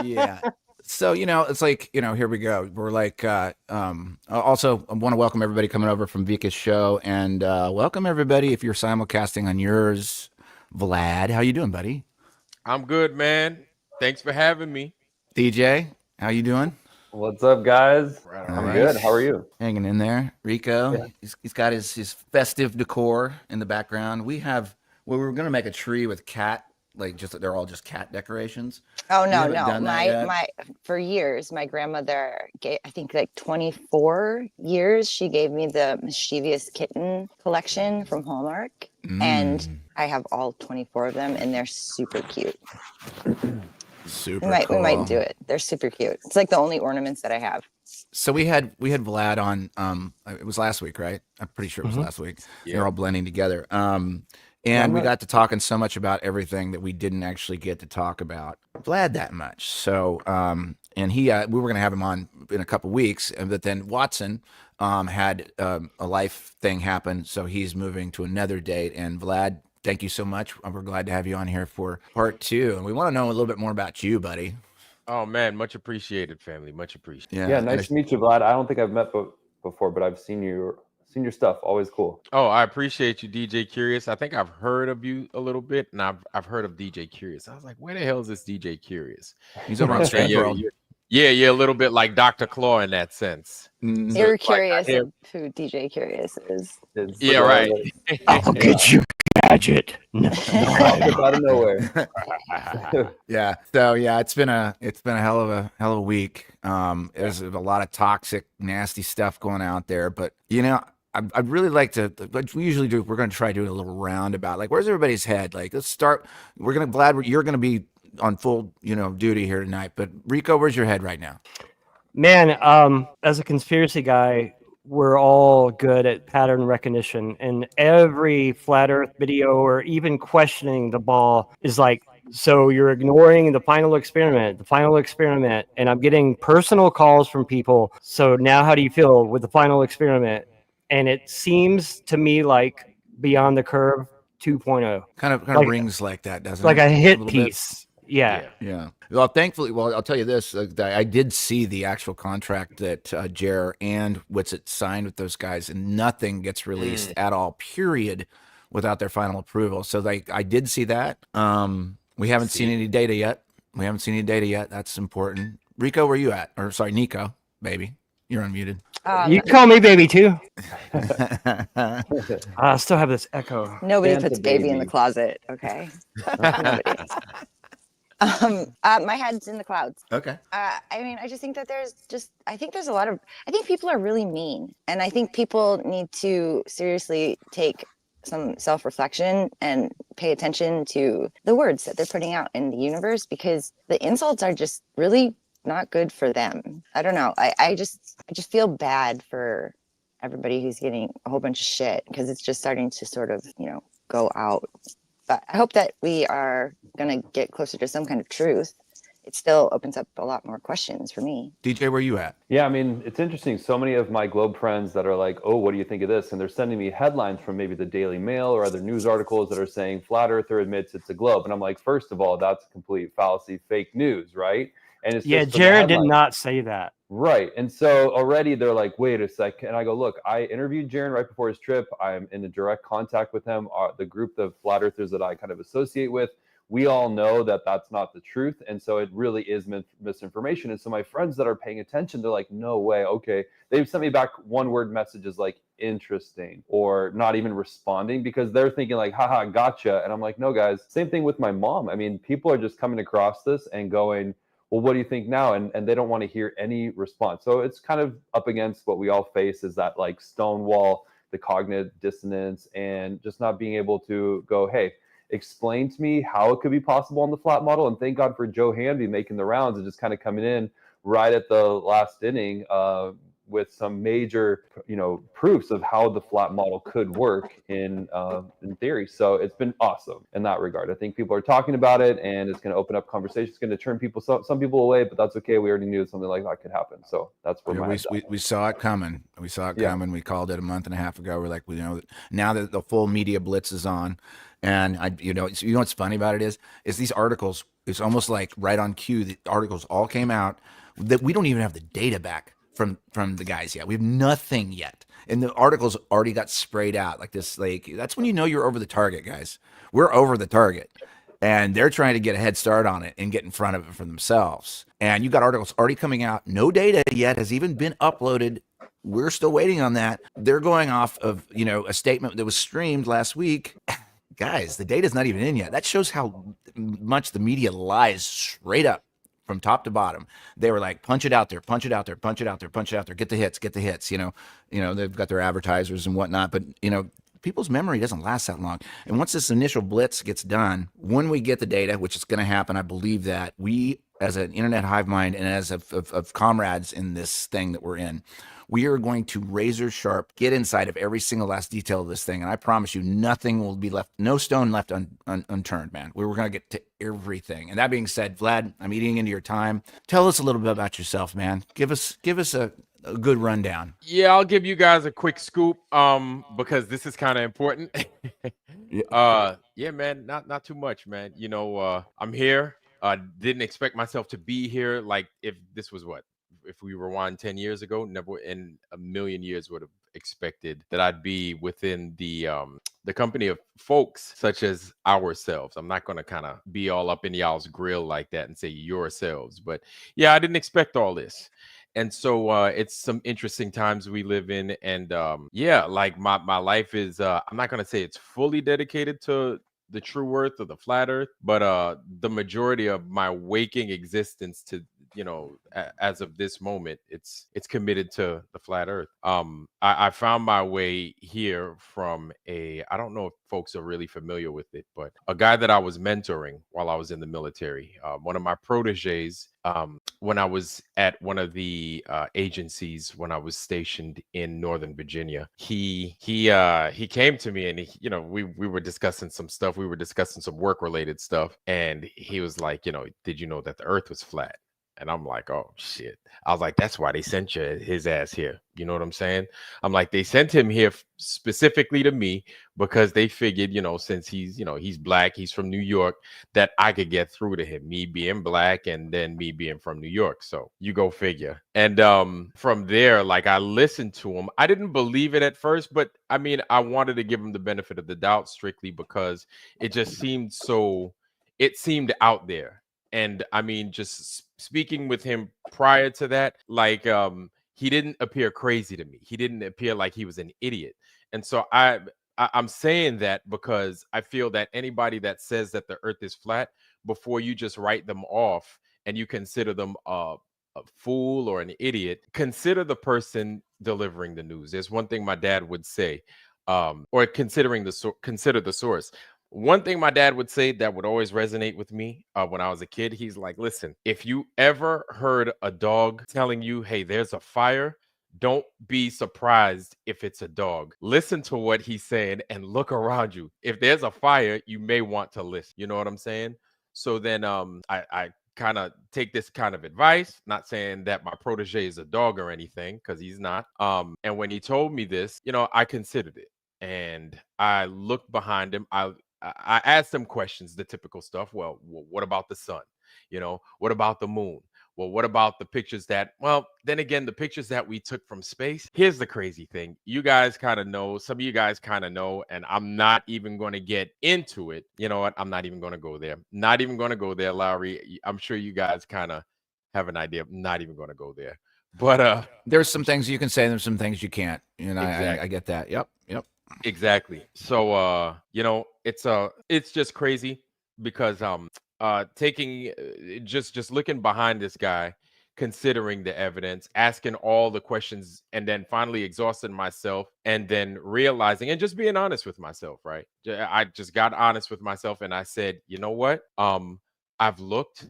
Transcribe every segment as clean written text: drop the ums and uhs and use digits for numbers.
Yeah. So, it's like, here we go. We're like, also, I want to welcome everybody coming over from Vika's show, and welcome everybody if you're simulcasting on yours. Vlad, how you doing, buddy? I'm good, man. Thanks for having me. DJ, how you doing? What's up, guys? Right, all All I'm right. good. How are right. you? Hanging in there. Rico, Yeah. he's got his festive decor in the background. We were going to make a tree with cat, like they're all just cat decorations. Oh We no, haven't no. done that yet. My for years, my grandmother gave, I think like 24 years, she gave me the mischievous kitten collection from Hallmark. And Mm, I have all 24 of them and they're super cute. super We might cool. do it. They're super cute. It's like the only ornaments that I have. So we had Vlad on. It was last week, right? I'm pretty sure it was Mhm. last week. Yeah. They're all blending together. Yeah, And I'm we not- got to talking so much about everything that we didn't actually get to talk about Vlad that much. So, and we were gonna have him on in a couple weeks, but then Watson had a life thing happen, so he's moving to another date. And Vlad, thank you so much. We're glad to have you on here for part 2, and we want to know a little bit more about you, buddy. Oh man, much appreciated, family. Much appreciated. Yeah, Yeah, and nice to meet you, Vlad. I don't think I've met before, but I've seen your stuff. Always cool. Oh, I appreciate you, DJ Curious. I think I've heard of you a little bit, and I've heard of DJ Curious. I was like, where the hell is this DJ Curious? he's over on Yeah, Strange yeah, World. yeah, a little bit like Dr. Claw in that sense. Mm. So You're it's like I curious hear- of who DJ Curious is. It's, Yeah, right. I'll get you, gadget. No. It's out of nowhere. Yeah. So yeah, it's been a hell of a week. There's a lot of toxic, nasty stuff going out there, but I'd really like to, like we usually do, we're going to try to do a little roundabout. Like, where's everybody's head? Like, let's start. You're going to be on full, duty here tonight. But Rico, where's your head right now? Man, as a conspiracy guy, we're all good at pattern recognition, and every flat Earth video or even questioning the ball is like, so you're ignoring the final experiment, and I'm getting personal calls from people. So now how do you feel with the final experiment? And it seems to me like Beyond the Curve 2.0. Kind of Like- rings like that, doesn't Like it? a hit little bit? piece. Yeah. Yeah. Well, thankfully, I'll tell you this: that I did see the actual contract that Jer and Witsit signed with those guys, and nothing gets released at all. Period, without their final approval. So I did see that. We haven't seen any data yet. That's important. Rico, where you at? Or sorry, Nico, baby, you're unmuted. You can call me baby too. I still have this echo. Nobody Santa puts baby in the baby. closet, okay? Nobody. My head's in the clouds. Okay. I mean, I just think that I think people are really mean. And I think people need to seriously take some self-reflection and pay attention to the words that they're putting out in the universe, because the insults are just really not good for them. I don't know. I just feel bad for everybody who's getting a whole bunch of shit, because it's just starting to sort of, go out. But I hope that we are going to get closer to some kind of truth. It still opens up a lot more questions for me. DJ, where you at? Yeah, I mean, it's interesting. So many of my Globe friends that are like, oh, what do you think of this? And they're sending me headlines from maybe the Daily Mail or other news articles that are saying Flat Earther admits it's a globe. And I'm like, first of all, that's a complete fallacy, fake news, right? And it's Yeah, just from the Jared did headlines. not say that. Right. And so already they're like, wait a second. And I go, look, I interviewed Jaron right before his trip. I'm in a direct contact with him. The group of flat earthers that I kind of associate with, we all know that that's not the truth. And so it really is misinformation. And so my friends that are paying attention, they're like, no way. Okay. They've sent me back one word messages like interesting, or not even responding, because they're thinking like, haha, gotcha. And I'm like, no, guys, same thing with my mom. I mean, people are just coming across this and going, well, what do you think now? And they don't want to hear any response. So it's kind of up against what we all face, is that like stonewall, the cognitive dissonance, and just not being able to go, hey, explain to me how it could be possible on the flat model. And thank God for Joe Hanvey making the rounds and just kind of coming in right at the last inning, with some major, proofs of how the flat model could work in theory. So it's been awesome in that regard. I think people are talking about it, and it's going to open up conversations. It's going to turn some people away, but that's okay. We already knew something like that could happen. So that's where we saw it coming. We saw it coming. We called it a month and a half ago. We're like, now that the full media blitz is on, and what's funny about it is these articles. It's almost like right on cue. The articles all came out that we don't even have the data back from the guys yet. We have nothing yet, and the articles already got sprayed out like this. Like, that's when you know you're over the target, guys. We're over the target, and they're trying to get a head start on it and get in front of it for themselves. And you got articles already coming out. No data yet has even been uploaded. We're still waiting on that. They're going off of a statement that was streamed last week. Guys, the data's not even in yet. That shows how much the media lies straight up from top to bottom. They were like, punch it out there, punch it out there, punch it out there, punch it out there, get the hits. They've got their advertisers and whatnot, but people's memory doesn't last that long. And once this initial blitz gets done, when we get the data, which is going to happen, I believe that we, as an internet hive mind and as of comrades in this thing that we're in, we are going to razor sharp get inside of every single last detail of this thing. And I promise you, nothing will be left, no stone left unturned, man. We're going to get to everything. And that being said, Vlad, I'm eating into your time. Tell us a little bit about yourself, man. Give us a good rundown. Yeah, I'll give you guys a quick scoop because this is kind of important. Yeah, man, not too much, man. I'm here. Didn't expect myself to be here. Like, if this was if we rewind 10 years ago, never in a million years would have expected that I'd be within the company of folks such as ourselves. I'm not going to kind of be all up in y'all's grill like that and say yourselves, but yeah, I didn't expect all this. And so it's some interesting times we live in. And like my life is, I'm not going to say it's fully dedicated to the true earth or the flat earth, but the majority of my waking existence to, as of this moment, it's committed to the flat earth. I found my way here from I don't know if folks are really familiar with it, but a guy that I was mentoring while I was in the military, one of my proteges, when I was at one of the agencies when I was stationed in Northern Virginia, he came to me and we were discussing some stuff. We were discussing some work related stuff, and he was like, did you know that the earth was flat? And I'm like, oh shit. I was like, that's why they sent his ass here. You know what I'm saying? I'm like, they sent him here specifically to me because they figured, since he's black, he's from New York, that I could get through to him, me being black and then me being from New York. So you go figure. And from there, like, I listened to him. I didn't believe it at first, but I mean, I wanted to give him the benefit of the doubt strictly because it just seemed out there. And I mean, just speaking with him prior to that, like, he didn't appear crazy to me. He didn't appear like he was an idiot. And so I'm saying that because I feel that anybody that says that the earth is flat, before you just write them off and you consider them a fool or an idiot, consider the person delivering the news. There's one thing my dad would say, or consider the source. One thing my dad would say that would always resonate with me when I was a kid, he's like, listen, if you ever heard a dog telling you, hey, there's a fire, don't be surprised if it's a dog. Listen to what he's saying and look around you. If there's a fire, you may want to listen. You know what I'm saying? So then I kind of take this kind of advice, not saying that my protege is a dog or anything, because he's not. And when he told me this, I considered it. And I looked behind him. I asked him questions, the typical stuff. Well, what about the sun? What about the moon? Well, what about the pictures then again, the pictures that we took from space? Here's the crazy thing. You guys kind of know, some of you guys kind of know, and I'm not even going to get into it. You know what? I'm not even going to go there. Not even going to go there, Lowry. I'm sure you guys kind of have an idea. I'm not even going to go there. But there's some things you can say, and there's some things you can't. Exactly. I get that. Yep. Exactly. So it's just crazy because taking just looking behind this guy, considering the evidence, asking all the questions, and then finally exhausting myself, and then realizing and just being honest with myself, right? I just got honest with myself, and I said, you know what? I've looked,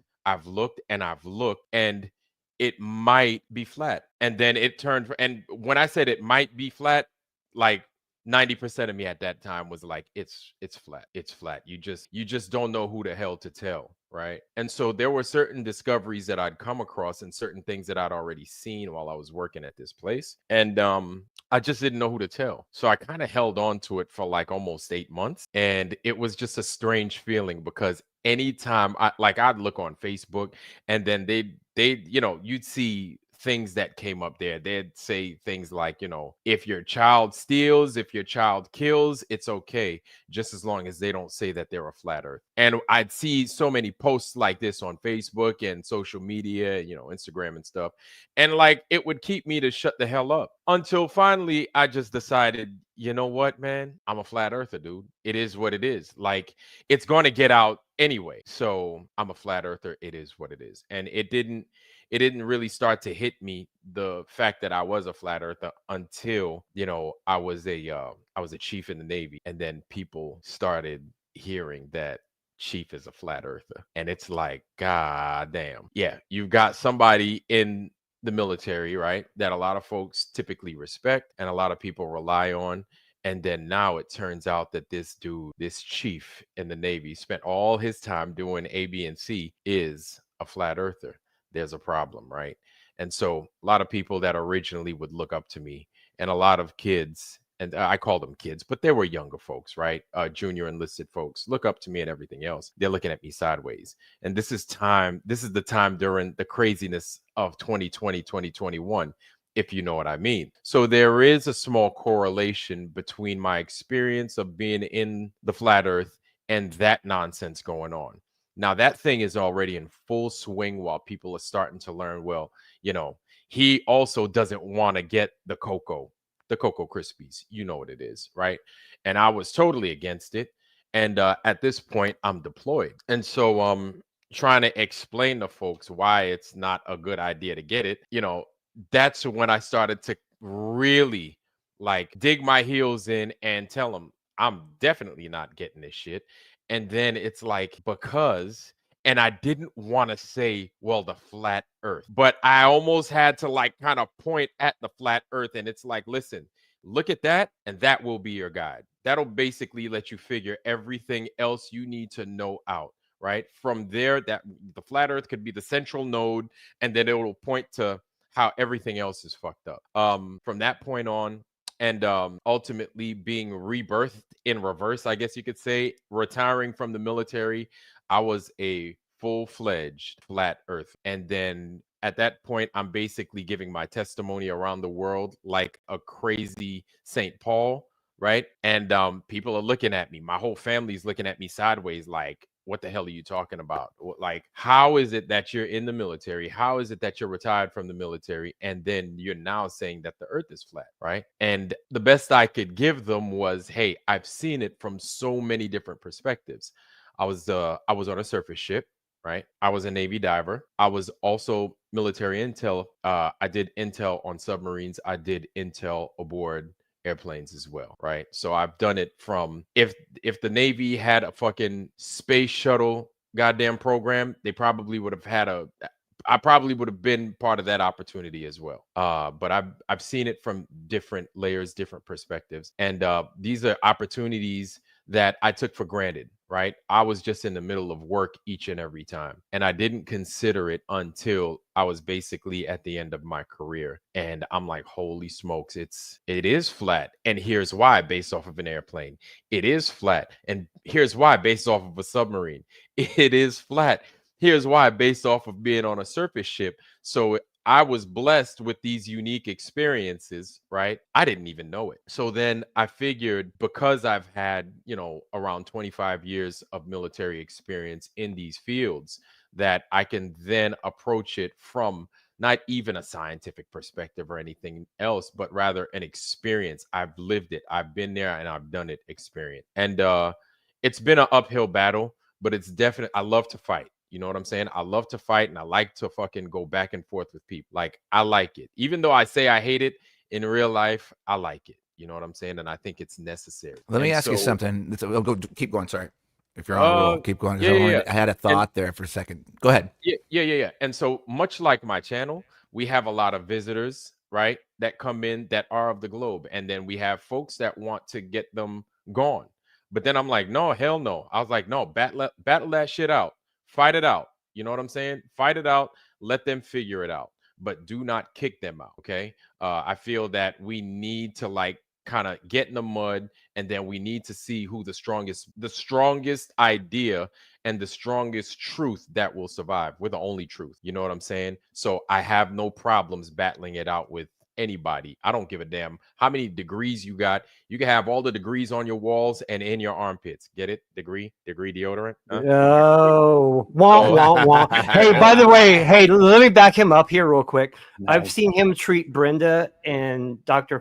and it might be flat. And then it turned, and when I said it might be flat, like 90% of me at that time was like, it's flat. It's flat. You just don't know who the hell to tell, right? And so there were certain discoveries that I'd come across and certain things that I'd already seen while I was working at this place. And I just didn't know who to tell. So I kind of held on to it for like almost 8 months. And it was just a strange feeling because anytime I'd look on Facebook and then you'd see things that came up there. They'd say things like, if your child steals, if your child kills, it's okay, just as long as they don't say that they're a flat earth. And I'd see so many posts like this on Facebook and social media, Instagram and stuff. And like, it would keep me to shut the hell up until finally I just decided, you know what, man, I'm a flat earther, dude. It is what it is. Like, it's going to get out anyway. So I'm a flat earther. It is what it is. And it didn't really start to hit me, the fact that I was a flat earther, until I was a chief in the Navy, and then people started hearing that chief is a flat earther, and it's like, god damn, yeah, you've got somebody in the military, right, that a lot of folks typically respect and a lot of people rely on. And then now it turns out that this dude, this chief in the Navy, spent all his time doing A, B, and C, is a flat earther. There's a problem, right? And so a lot of people that originally would look up to me, and a lot of kids, and I call them kids, but they were younger folks, right? Junior enlisted folks look up to me and everything else. They're looking at me sideways. And this is the time during the craziness of 2020, 2021, if you know what I mean. So there is a small correlation between my experience of being in the flat earth and that nonsense going on. Now, that thing is already in full swing while people are starting to learn, well, he also doesn't want to get the Cocoa Krispies. You know what it is, right? And I was totally against it. And at this point, I'm deployed. And so trying to explain to folks why it's not a good idea to get it, that's when I started to really like dig my heels in and tell them I'm definitely not getting this shit. And then it's like, and I didn't want to say, well, the flat earth, but I almost had to like kind of point at the flat earth. And it's like, listen, look at that. And that will be your guide. That'll basically let you figure everything else you need to know out. Right. From there, that the flat earth could be the central node, and then it will point to how everything else is fucked up. From that point on, and ultimately being rebirthed in reverse, I guess you could say, retiring from the military, I was a full-fledged flat earth. And then at that point, I'm basically giving my testimony around the world like a crazy St. Paul, right? And people are looking at me. My whole family's looking at me sideways like, what the hell are you talking about? Like, how is it that you're in the military? How is it that you're retired from the military? And then you're now saying that the earth is flat, right? And the best I could give them was, hey, I've seen it from so many different perspectives. I was on a surface ship, right? I was a Navy diver. I was also military intel. I did intel on submarines. I did intel aboard airplanes as well, right? So I've done it from, if the Navy had a fucking space shuttle goddamn program, they probably would have I probably would have been part of that opportunity as well. But I've seen it from different layers, different perspectives. And these are opportunities that I took for granted, right? I was just in the middle of work each and every time. And I didn't consider it until I was basically at the end of my career. And I'm like, holy smokes, it is flat. And here's why, based off of an airplane. It is flat. And here's why, based off of a submarine. It is flat. Here's why, based off of being on a surface ship. So I was blessed with these unique experiences, right? I didn't even know it. So then I figured, because I've had, around 25 years of military experience in these fields, that I can then approach it from not even a scientific perspective or anything else, but rather an experience. I've lived it. I've been there and I've done it experience. And it's been an uphill battle, but it's definitely, I love to fight. You know what I'm saying? I love to fight, and I like to fucking go back and forth with people. Like, I like it. Even though I say I hate it, in real life, I like it. You know what I'm saying? And I think it's necessary. Let me ask you something. We'll keep going. Sorry. if you're on a roll. Keep going. 'Cause Yeah. I had a thought there for a second. Go ahead. Yeah. And so much like my channel, we have a lot of visitors, right, that come in that are of the globe, and then we have folks that want to get them gone. But then I'm like, no, hell no. I was like, no, battle that shit out, fight it out. You know what I'm saying? Fight it out. Let them figure it out, but do not kick them out. Okay. I feel that we need to like kind of get in the mud, and then we need to see who the strongest idea and the strongest truth that will survive. We're the only truth. You know what I'm saying? So I have no problems battling it out with anybody. I don't give a damn how many degrees you got. You can have all the degrees on your walls and in your armpits. Get it? Degree deodorant. Huh? Oh, wah, wah, wah. Hey, by the way, hey, let me back him up here real quick. I've Nice. seen him treat Brenda and Professor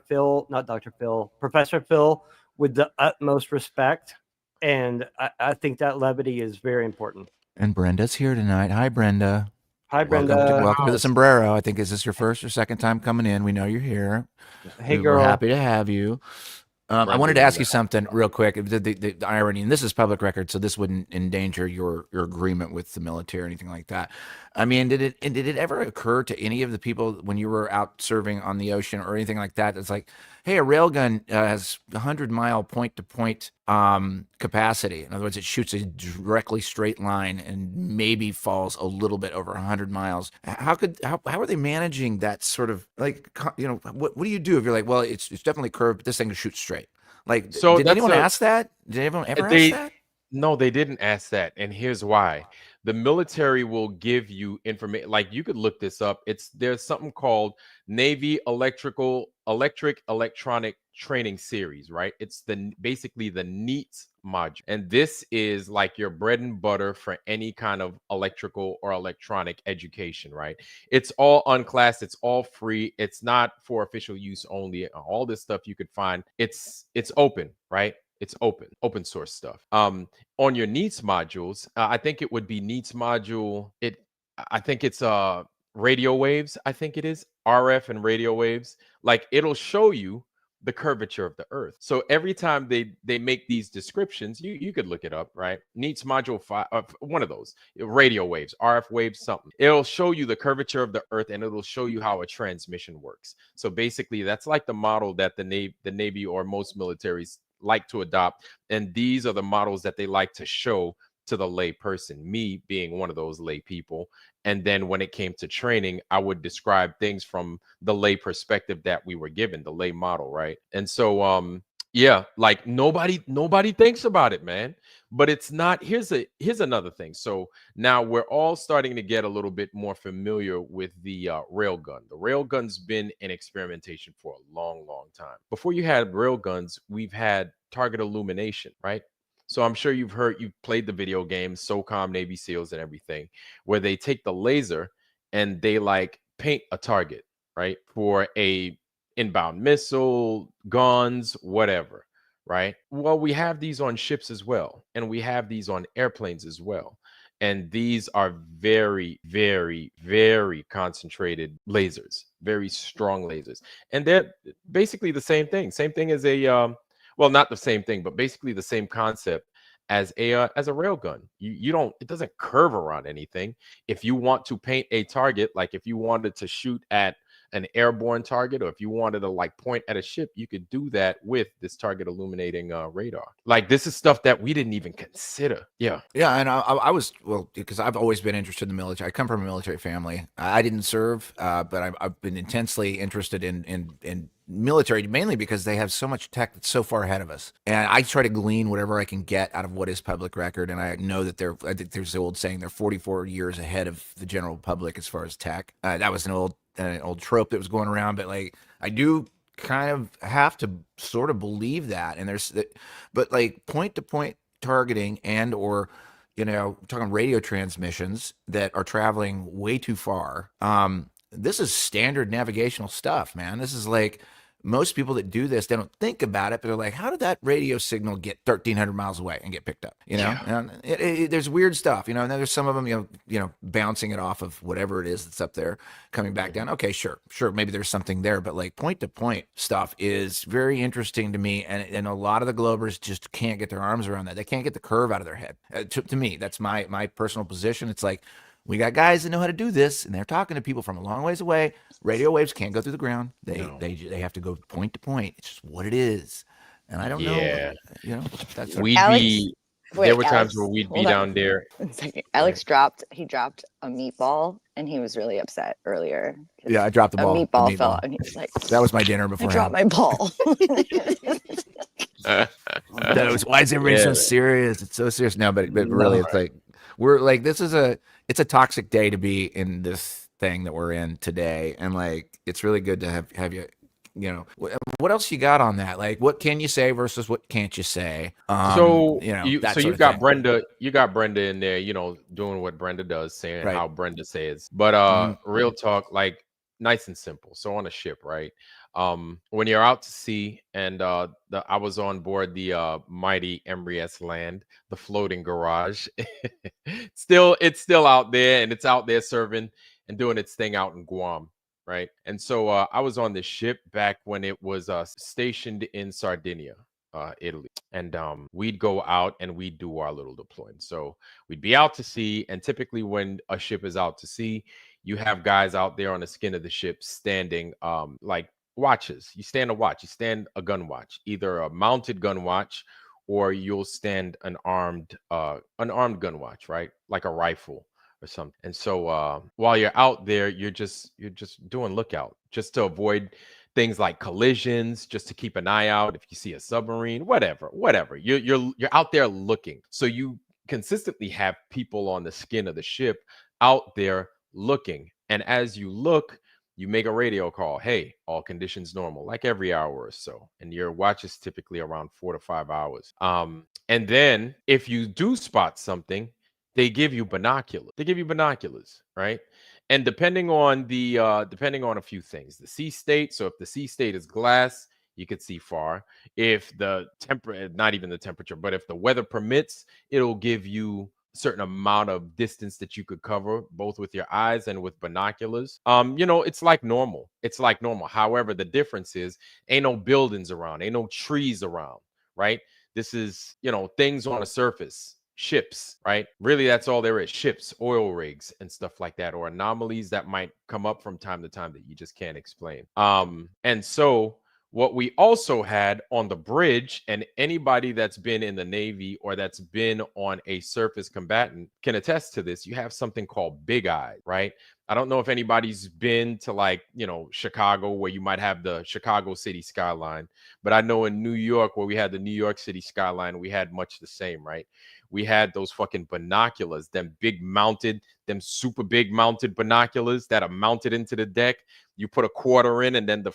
Phil with the utmost respect. And I think that levity is very important. And Brenda's here tonight. Hi, Brenda. Hi, Brenda. Welcome to the Sombrero. I think, is this your first or second time coming in? We know you're here. Hey, We're girl. happy to have you. I wanted to ask you something real quick. The irony, and this is public record, so this wouldn't endanger your agreement with the military or anything like that. I mean, did it ever occur to any of the people when you were out serving on the ocean or anything like that? It's like, hey, a railgun has 100-mile point-to-point capacity. In other words, it shoots a directly straight line and maybe falls a little bit over 100 miles. How are they managing that sort of, like, you know, what do you do if you're like, well, it's definitely curved, but this thing can shoot straight? Like, So did that's anyone ask that? Did anyone ever ask that? No, they didn't ask that. And here's why. The military will give you information. Like, you could look this up. There's something called Navy Electronic Training Series, right? It's basically the NEAT module. And this is like your bread and butter for any kind of electrical or electronic education, right? It's all unclassed, it's all free, it's not for official use only. All this stuff you could find. It's open, right? It's open source stuff. On your NEATS modules, I think it would be NEATS module. I think it's radio waves. I think it is RF and radio waves. Like, it'll show you the curvature of the Earth. So every time they make these descriptions, you could look it up, right? NEATS module 5, one of those radio waves, RF waves, something. It'll show you the curvature of the Earth, and it'll show you how a transmission works. So basically, that's like the model that the Navy or most militaries like to adopt, and these are the models that they like to show to the lay person, me being one of those lay people. And then when it came to training, I would describe things from the lay perspective that we were given, the lay model, right? And so yeah, like nobody thinks about it, man. But it's not. Here's another thing. So now we're all starting to get a little bit more familiar with the railgun. The railgun's been in experimentation for a long time. Before you had railguns, we've had target illumination, right? So I'm sure you've played the video games, SOCOM, Navy SEALs, and everything, where they take the laser and they like paint a target, right, for a inbound missile, guns, whatever, right? Well, we have these on ships as well, and we have these on airplanes as well. And these are very, very, very concentrated lasers, very strong lasers. And they're basically the same thing. Same thing as well, not the same thing, but basically the same concept as a railgun. It doesn't curve around anything. If you want to paint a target, like if you wanted to shoot at an airborne target, or if you wanted to like point at a ship, you could do that with this target illuminating radar. Like, this is stuff that we didn't even consider. Yeah. And I was, well, because I've always been interested in the military. I come from a military family. I didn't serve, but I've been intensely interested in military, mainly because they have so much tech that's so far ahead of us. And I try to glean whatever I can get out of what is public record. And I know that I think there's the old saying, they're 44 years ahead of the general public as far as tech. That was an old trope that was going around, but like, I do kind of have to sort of believe that. And but like point to point targeting or, you know, talking radio transmissions that are traveling way too far. This is standard navigational stuff, man. This is like most people that do this, they don't think about it, but they're like, how did that radio signal get 1,300 miles away and get picked up? You know, and there's weird stuff, you know, and then there's some of them, you know, bouncing it off of whatever it is that's up there, coming back down. Okay, sure. Maybe there's something there, but like point to point stuff is very interesting to me. And a lot of the Globers just can't get their arms around that. They can't get the curve out of their head. To me, that's my personal position. It's like, we got guys that know how to do this, and they're talking to people from a long ways away. Radio waves can't go through the ground. They have to go point to point. It's just what it is. And I don't know. You know, that's there were times where we'd be down there. One second. Alex dropped a meatball, and he was really upset earlier. Yeah, I dropped the ball. A meatball fell, and he was like, that was my dinner before. I dropped my ball. Why is everybody so serious? It's so serious. No, but really, it's like, we're like, it's a toxic day to be in this thing that we're in today. And like, it's really good to have you, you know, what else you got on that? Like, what can you say versus what can't you say? So, you know, you got Brenda in there, you know, doing what Brenda does, saying how Brenda says, but real talk, like, nice and simple. So on a ship, right? When you're out to sea, and I was on board the mighty MRS Land, the floating garage. It's still out there, and it's out there serving and doing its thing out in Guam, right? And so I was on this ship back when it was stationed in Sardinia, Italy, and we'd go out and we'd do our little deployment. So we'd be out to sea, and typically when a ship is out to sea, you have guys out there on the skin of the ship standing like watches. You stand a gun watch, either a mounted gun watch, or you'll stand an armed gun watch, right? Like a rifle or something. And so while you're out there, you're just doing lookout, just to avoid things like collisions, just to keep an eye out if you see a submarine, whatever. You're out there looking. So you consistently have people on the skin of the ship out there looking. And as you look, you make a radio call. Hey, all conditions normal, like every hour or so. And your watch is typically around 4 to 5 hours. And then if you do spot something, they give you binoculars. Right? And depending on a few things, the sea state. So if the sea state is glass, you could see far. If the not even the temperature, but if the weather permits, it'll give you certain amount of distance that you could cover, both with your eyes and with binoculars. You know, it's like normal. However, the difference is ain't no buildings around, ain't no trees around, right? This is, you know, things on a surface, ships, right? Really, that's all there is. Ships, oil rigs, and stuff like that, or anomalies that might come up from time to time that you just can't explain. And so what we also had on the bridge, and anybody that's been in the Navy or that's been on a surface combatant can attest to this, you have something called big eyes, right? I don't know if anybody's been to, like, you know, Chicago, where you might have the Chicago city skyline, but I know in New York, where we had the New York City skyline, we had much the same, right? We had those fucking binoculars, them super big mounted binoculars that are mounted into the deck. You put a quarter in, and then the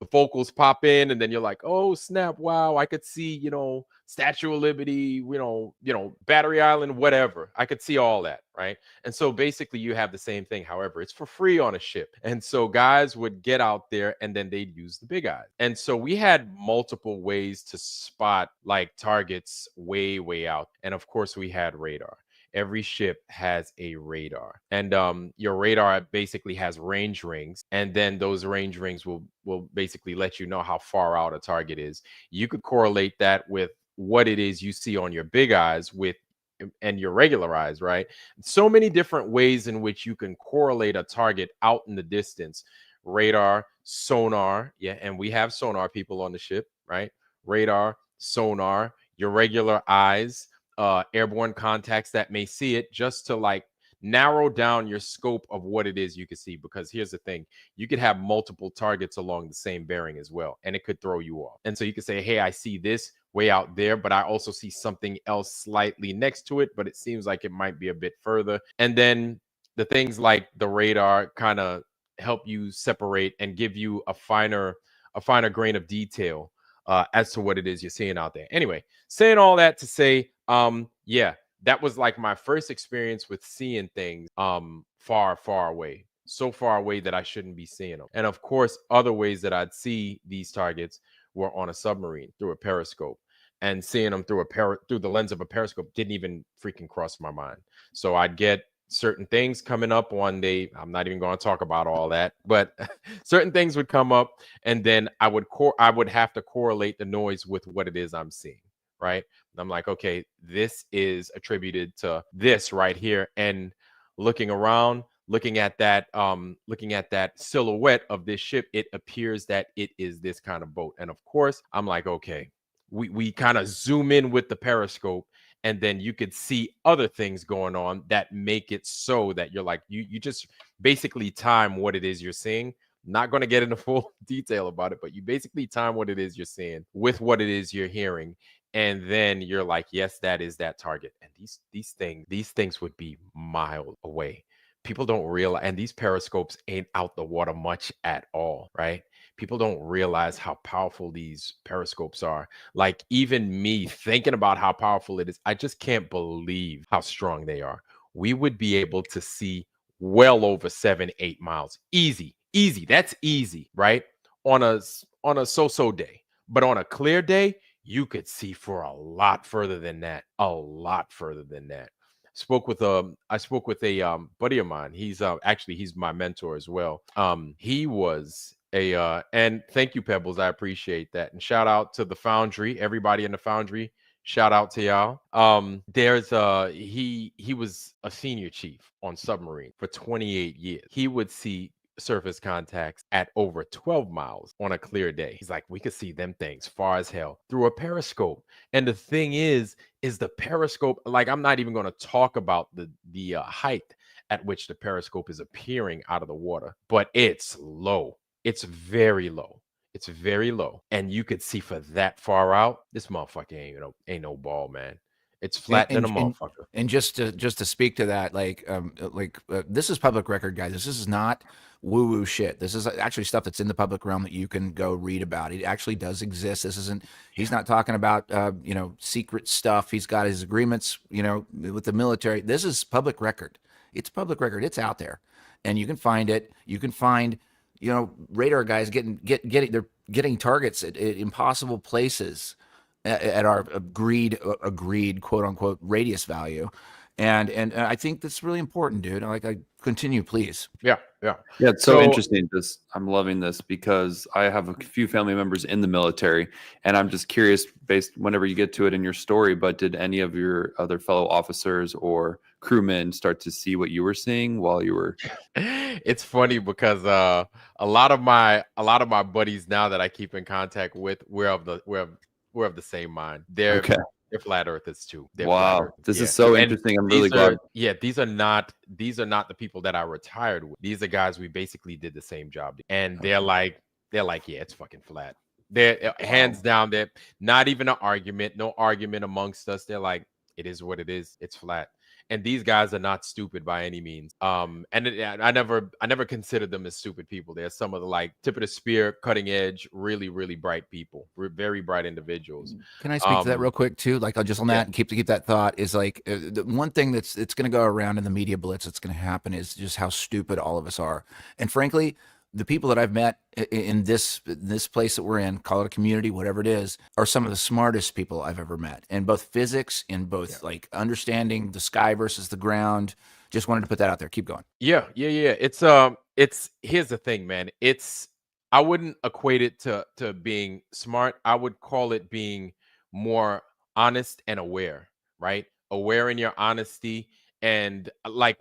focals pop in, and then you're like, oh snap, wow, I could see, you know, Statue of Liberty, you know, Battery Island, whatever. I could see all that, right? And so basically you have the same thing. However, it's for free on a ship. And so guys would get out there, and then they'd use the big eyes. And so we had multiple ways to spot like targets way, way out. And of course we had radar. Every ship has a radar, and your radar basically has range rings, and then those range rings will basically let you know how far out a target is. You could correlate that with what it is you see on your big eyes and your regular eyes, right? So many different ways in which you can correlate a target out in the distance. Radar, sonar, yeah, and we have sonar people on the ship, right? Radar, sonar, your regular eyes, airborne contacts that may see it, just to like narrow down your scope of what it is you can see. Because here's the thing, you could have multiple targets along the same bearing as well, and it could throw you off. And so you could say, hey, I see this way out there, but I also see something else slightly next to it, but it seems like it might be a bit further. And then the things like the radar kind of help you separate and give you a finer grain of detail as to what it is you're seeing out there. Anyway, saying all that to say, yeah, that was like my first experience with seeing things far, far away. so far away that I shouldn't be seeing them. And of course, other ways that I'd see these targets were on a submarine through a periscope, and seeing them through through the lens of a periscope didn't even freaking cross my mind. So I'd get certain things coming up one day. I'm not even going to talk about all that, but certain things would come up, and then I would have to correlate the noise with what it is I'm seeing, right? And I'm like, okay, this is attributed to this right here. And looking around, looking at that silhouette of this ship, it appears that it is this kind of boat. And of course, I'm like, okay, we kind of zoom in with the periscope, and then you could see other things going on that make it so that you're like, you just basically time what it is you're seeing. Not going to get into full detail about it, but you basically time what it is you're seeing with what it is you're hearing. And then you're like, yes, that is that target. And these things would be miles away. People don't realize, and these periscopes ain't out the water much at all, right? People don't realize how powerful these periscopes are. Like, even me thinking about how powerful it is, I just can't believe how strong they are. We would be able to see well over 7-8 miles. Easy. That's easy, right? On a so-so day. But on a clear day, you could see for a lot further than that. A lot further than that. I spoke with a buddy of mine. He's actually he's my mentor as well. He was and thank you, Pebbles. I appreciate that. And shout out to the Foundry, everybody in the Foundry. Shout out to y'all. There's he was a senior chief on submarine for 28 years. He would see surface contacts at over 12 miles on a clear day. He's like, we could see them things far as hell through a periscope. And the thing is the periscope, like, I'm not even going to talk about the height at which the periscope is appearing out of the water, but it's low. It's very low. It's very low. And you could see for that far out, this motherfucker ain't no ball, man. It's flat than a motherfucker. And just to speak to that, this is public record, guys. This is not woo-woo shit. This is actually stuff that's in the public realm that you can go read about. It actually does exist. This isn't, he's not talking about, secret stuff. He's got his agreements, with the military. This is public record. It's public record. It's out there, and you can find it. You can find, radar guys they're getting targets at impossible places at our agreed quote unquote radius value. And I think that's really important, dude. I continue, please. Yeah. It's so interesting. I'm loving this because I have a few family members in the military, and I'm just curious, based whenever you get to it in your story, but did any of your other fellow officers or crewmen start to see what you were seeing while you were? It's funny because a lot of my buddies now that I keep in contact with, we're of the same mind. They're flat earthers too. Wow, this is so interesting. I'm really glad. Yeah, these are not the people that I retired with. These are guys we basically did the same job, and they're like, yeah, it's fucking flat. They're hands down. They're not even an argument. No argument amongst us. They're like, it is what it is. It's flat. And these guys are not stupid by any means. I never considered them as stupid people. They're some of the tip of the spear, cutting edge, really, really bright people, very bright individuals. Can I speak to that real quick too? Just on that, and keep that thought is the one thing it's going to go around in the media blitz that's going to happen is just how stupid all of us are. And frankly, the people that I've met in this place that we're in, call it a community, whatever it is, are some of the smartest people I've ever met in both physics, in both understanding the sky versus the ground. Just wanted to put that out there. Keep going. Yeah. It's here's the thing, man. I wouldn't equate it to being smart. I would call it being more honest and aware, right? Aware in your honesty. And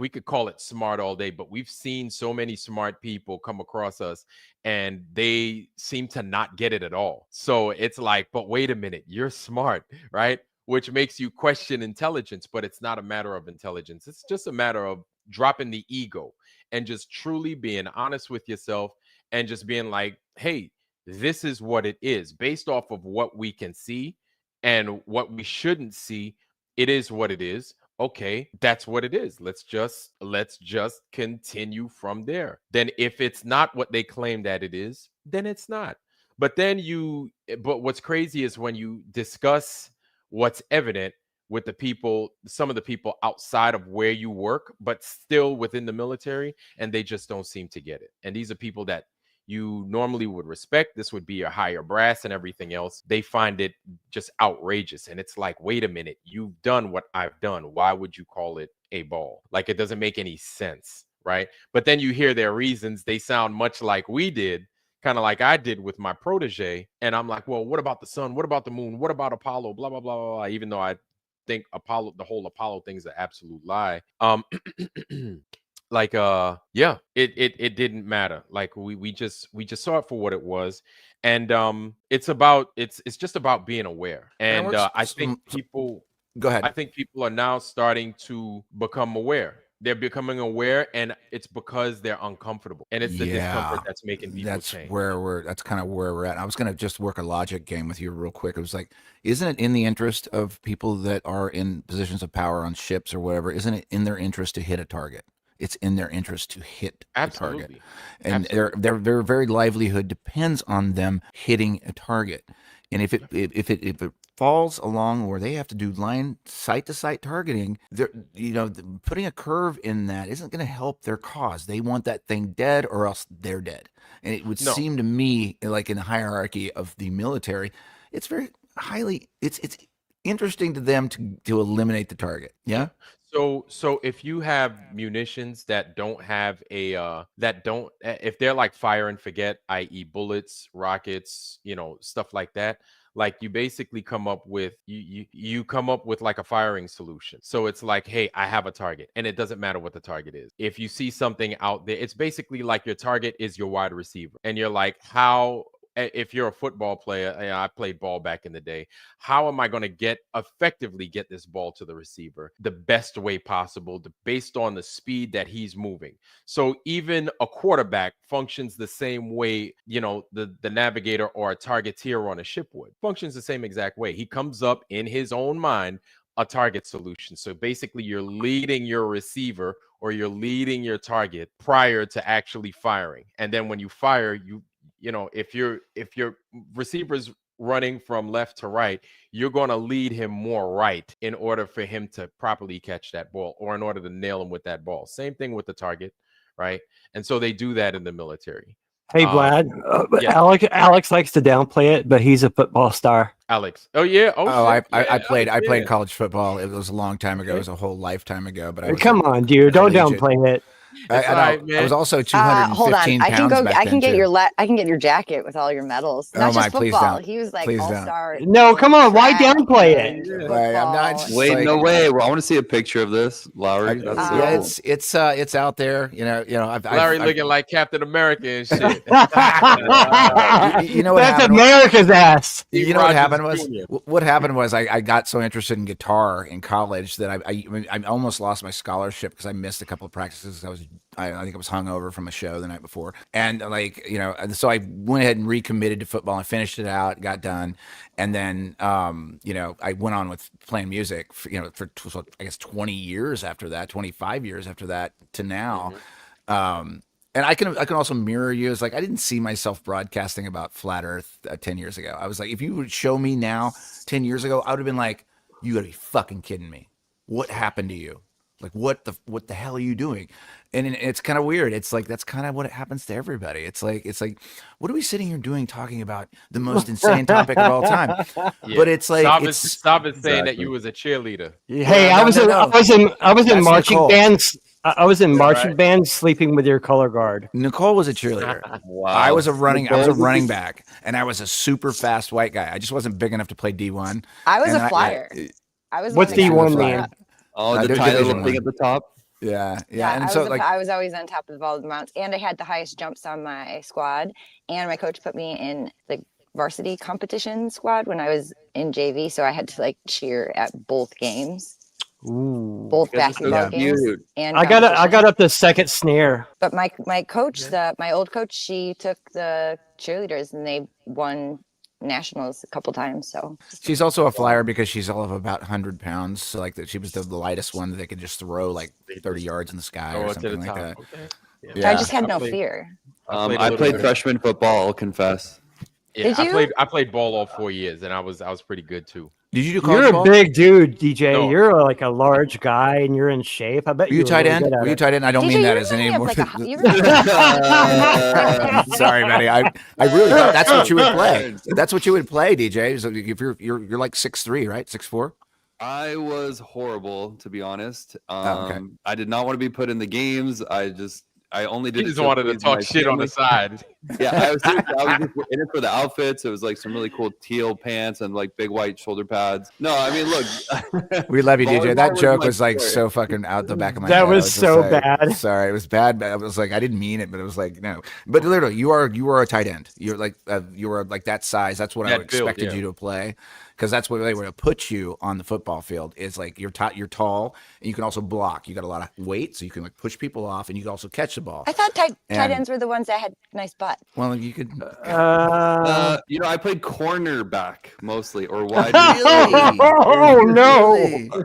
we could call it smart all day, but we've seen so many smart people come across us and they seem to not get it at all. So it's but wait a minute, you're smart, right? Which makes you question intelligence, but it's not a matter of intelligence. It's just a matter of dropping the ego and just truly being honest with yourself and just being like, hey, this is what it is based off of what we can see and what we shouldn't see. It is what it is. Okay, that's what it is. Let's just continue from there. Then if it's not what they claim that it is, then it's not. But what's crazy is when you discuss what's evident, with the people, some of the people outside of where you work, but still within the military, and they just don't seem to get it. And these are people that you normally would respect. This would be your higher brass and everything else. They find it just outrageous. And it's like, wait a minute, you've done what I've done. Why would you call it a ball? Like, it doesn't make any sense, right? But then you hear their reasons. They sound much like we did, kind of like I did with my protege. And I'm like, well, what about the sun? What about the moon? What about Apollo? Blah, blah, blah, blah, blah. Even though I think Apollo, the whole Apollo thing is an absolute lie. Like yeah, it didn't matter. Like we just saw it for what it was. And it's just about being aware. And I think people Go ahead. I think people are now starting to become aware. They're becoming aware, and it's because they're uncomfortable, and it's the discomfort that's making people change. That's kind of where we're at. I was going to just work a logic game with you real quick. It was like, isn't it in the interest of people that are in positions of power on ships or whatever? Isn't it in their interest to hit a target? It's in their interest to hit a target, and their very livelihood depends on them hitting a target. And if it falls along where they have to do sight to sight targeting, putting a curve in that isn't going to help their cause. They want that thing dead, or else they're dead. And it would seem to me, like in the hierarchy of the military, it's very highly it's interesting to them to eliminate the target. Yeah. So if you have munitions that don't have if they're like fire and forget, i.e. bullets, rockets, stuff like that, like you basically come up with you come up with like a firing solution. So it's like, hey, I have a target, and it doesn't matter what the target is. If you see something out there, it's basically like your target is your wide receiver, and you're like, how? If you're a football player, I played ball back in the day. How am I going to effectively get this ball to the receiver the best way possible, based on the speed that he's moving? So even a quarterback functions the same way, the navigator or a targeteer on a ship would. Functions the same exact way. He comes up in his own mind a target solution. So basically, you're leading your receiver or you're leading your target prior to actually firing. And then when you fire, if your receiver's running from left to right, you're going to lead him more right in order for him to properly catch that ball, or in order to nail him with that ball. Same thing with the target, right? And so they do that in the military. Hey, Vlad. Yeah. Alex likes to downplay it, but he's a football star. Alex. Oh yeah. I played college football. It was a long time ago. It was a whole lifetime ago. But come on, dude, don't downplay it. I was also 215 hold on. pounds. I can get your jacket with all your medals. Not just football. He was like all-star. No, come on. Why downplay it? I'm not. Wait, no way. Well, I want to see a picture of this, Lowry. It's out there. Larry looking like Captain America and shit. You know what? That's America's ass. You know what happened was? What happened was I got so interested in guitar in college that I almost lost my scholarship because I missed a couple of practices. I think I was hungover from a show the night before, and so I went ahead and recommitted to football and finished it out, got done, and then I went on with playing music for I guess 20 years after that, 25 years after that to now. And I can also mirror you. It's like I didn't see myself broadcasting about flat Earth 10 years ago. I was like, if you would show me now 10 years ago, I would have been like, you got to be fucking kidding me. What happened to you? Like, what the hell are you doing? And it's kind of weird. It's like, that's kind of what happens to everybody. It's like, what are we sitting here doing talking about the most insane topic of all time? Yeah. But it's like, stop it saying that you was a cheerleader. Hey, I was in marching bands. I was in marching bands sleeping with your color guard. Nicole was a cheerleader. Wow. I was a running back, and I was a super fast white guy. I just wasn't big enough to play D1. I was a flyer. What's D1 mean? Oh, the tiny little thing at the top. Yeah. And I was always on top of all the mounts, and I had the highest jumps on my squad. And my coach put me in the varsity competition squad when I was in JV, so I had to cheer at both games. Ooh, both basketball games. And I got up to second snare. But my coach, my old coach, she took the cheerleaders and they won nationals a couple times. So she's also a flyer because she's all of about 100 pounds. So that she was the lightest one that they could just throw 30 yards in the sky or something like that. Okay. Yeah. I just had no fear. I played freshman football, I'll confess. Yeah, I played ball all 4 years, and I was pretty good too. Did you do college You're a ball? big dude, DJ. No. You're like a large guy and you're in shape. I bet Were you were tight really end? good at Were you it. tight end? I don't DJ, mean that you as remind any me of more. like you remind me of Sorry, buddy. I really thought that's what you would play. That's what you would play, DJ. So if you're like 6'3", right? 6'4". I was horrible, to be honest. Okay. I did not want to be put in the games. I only did He it just to wanted to please talk my shit on the family. side. Yeah, I was just in it for the outfits. It was like some really cool teal pants and like big white shoulder pads. No, I mean, look. We love you, DJ. Volleyball That was joke my was like sport. so fucking out the back of my That head. I was just so like, bad. Sorry, it was bad. But I was like, I didn't mean it, but it was like no. But literally, you are a tight end. You're like you were like that size. That's what I That build, expected yeah. you to play. Because that's what they were to put you on the football field. Is like you're tall, and you can also block. You got a lot of weight, so you can like push people off, and you can also catch the ball. I thought tight And- ends were the ones that had nice butt. Well, you could. I played cornerback mostly, or wide. Oh no!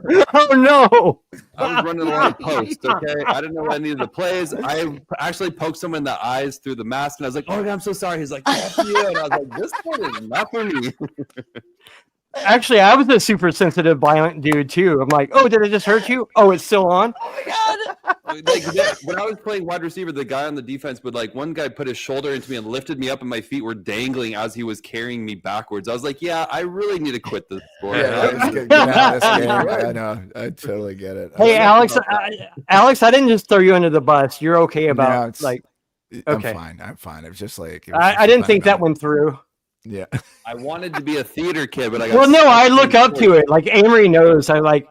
Really? Oh no! I was running a lot of posts. Okay, I didn't know what I needed the plays. I actually poked someone in the eyes through the mask, and I was like, "Oh, I'm so sorry." He's like, "F you," and I was like, "This one is not for me." Actually, I was a super sensitive, violent dude too. I'm like, oh, did it just hurt you? Oh, it's still on. Oh my god! When I was playing wide receiver, the guy on the defense would like one guy put his shoulder into me and lifted me up, and my feet were dangling as he was carrying me backwards. I was like, "Yeah, I really need to quit this sport." Get out of this game. I know. I totally get it. Hey, Alex, Alex, I didn't just throw you under the bus. You're okay No, about it's- like? Okay. I'm fine. It was just like I didn't think that went through. Yeah. I wanted to be a theater kid, but I got Well, no, stuck I in look the up to sport. it. Like Amory knows. I like.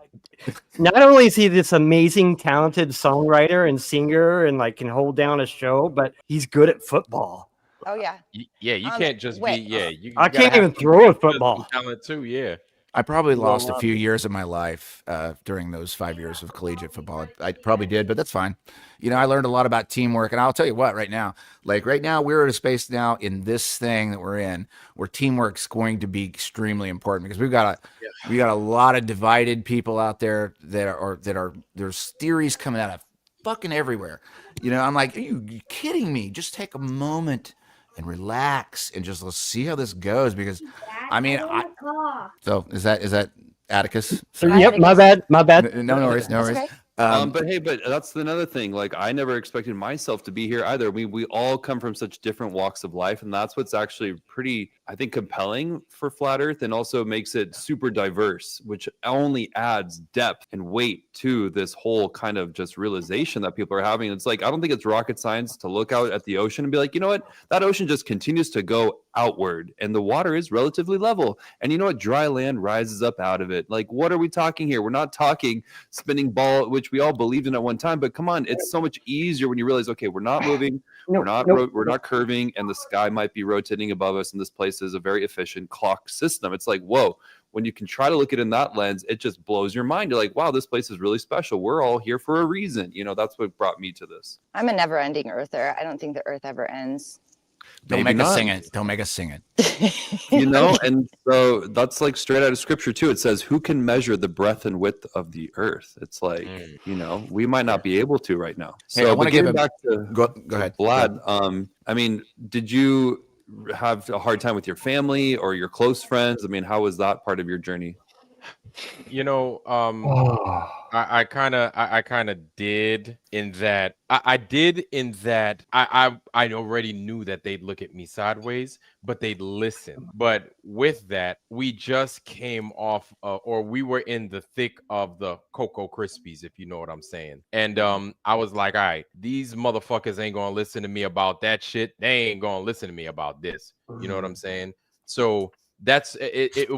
Not only is he this amazing, talented songwriter and singer, and like can hold down a show, but he's good at football. Oh yeah. Yeah, you On can't the just way. be. Yeah, you. I gotta can't have even throw a physical football. talent too. Yeah. I probably lost a Well, few years of my life during those 5 years of collegiate football. I probably did, but that's fine. You know, I learned a lot about teamwork, and I'll tell you what, right now, we're at a space now in this thing that we're in where teamwork's going to be extremely important because we got a lot of divided people out there there's theories coming out of fucking everywhere. You know, I'm like, are you kidding me? Just take a moment and relax and just let's see how this goes because I mean so is that Atticus? So, yep, my bad. My bad. No worries. That's okay. But that's another thing. Like I never expected myself to be here either. We all come from such different walks of life, and that's what's actually pretty, I think, compelling for Flat Earth, and also makes it super diverse, which only adds depth and weight to this whole kind of just realization that people are having. It's like I don't think it's rocket science to look out at the ocean and be like, you know what, that ocean just continues to go outward, and the water is relatively level, and you know what, dry land rises up out of it. Like, what are we talking here? We're not talking spinning ball, which we all believed in at one time, but come on, it's so much easier when you realize, okay, we're not moving, we're not curving, and the sky might be rotating above us, and this place is a very efficient clock system. It's like, whoa, when you can try to look at it in that lens, it just blows your mind. You're like, wow, this place is really special. We're all here for a reason. You know, that's what brought me to this. I'm a never-ending earther. I don't think the earth ever ends. Don't Maybe make us not. sing it. Don't make us sing it. You know, and so that's like straight out of scripture too. It says, who can measure the breadth and width of the earth? It's like, you know, we might not be able to right now. Hey, I So wanna but give getting a- back to Go ahead. Vlad, I mean, did you have a hard time with your family or your close friends? I mean, how was that part of your journey? You know, Oh. I kind of did in that I already knew that they'd look at me sideways, but they'd listen. But with that, we just came off, or we were in the thick of the Cocoa Krispies, if you know what I'm saying. And I was like, all right, these motherfuckers ain't gonna listen to me about that shit. They ain't gonna listen to me about this. You know what I'm saying? So that's it.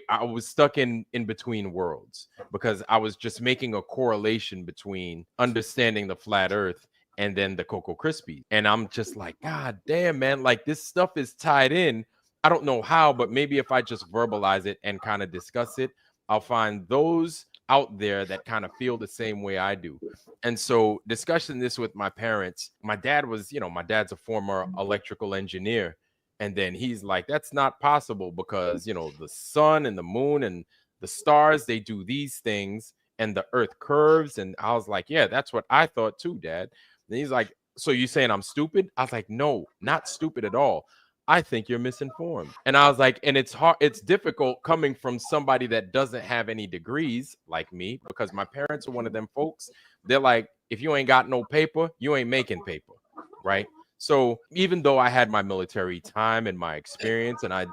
I was stuck in between worlds because I was just making a correlation between understanding the flat earth and then the Cocoa Krispies. And I'm just like, God damn, man, like this stuff is tied in. I don't know how, but maybe if I just verbalize it and kind of discuss it, I'll find those out there that kind of feel the same way I do. And so discussing this with my parents, my dad's a former electrical engineer. And then he's like, that's not possible because, you know, the sun and the moon and the stars, they do these things and the earth curves. And I was like, yeah, that's what I thought too, Dad. And he's like, so you saying I'm stupid? I was like, no, not stupid at all. I think you're misinformed. And I was like, and it's hard, it's difficult coming from somebody that doesn't have any degrees like me, because my parents are one of them folks. They're like, if you ain't got no paper, you ain't making paper, right? So even though I had my military time and my experience, and I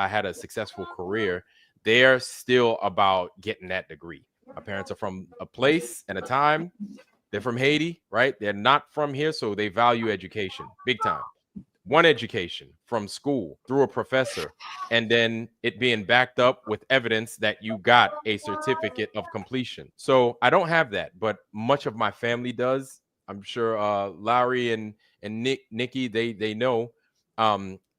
had a successful career, they're still about getting that degree. My parents are from a place and a time. They're from Haiti, right? They're not from here, so they value education big time. One education from school through a professor, and then it being backed up with evidence that you got a certificate of completion. So I don't have that, but much of my family does. I'm sure Larry and Nikki, they know.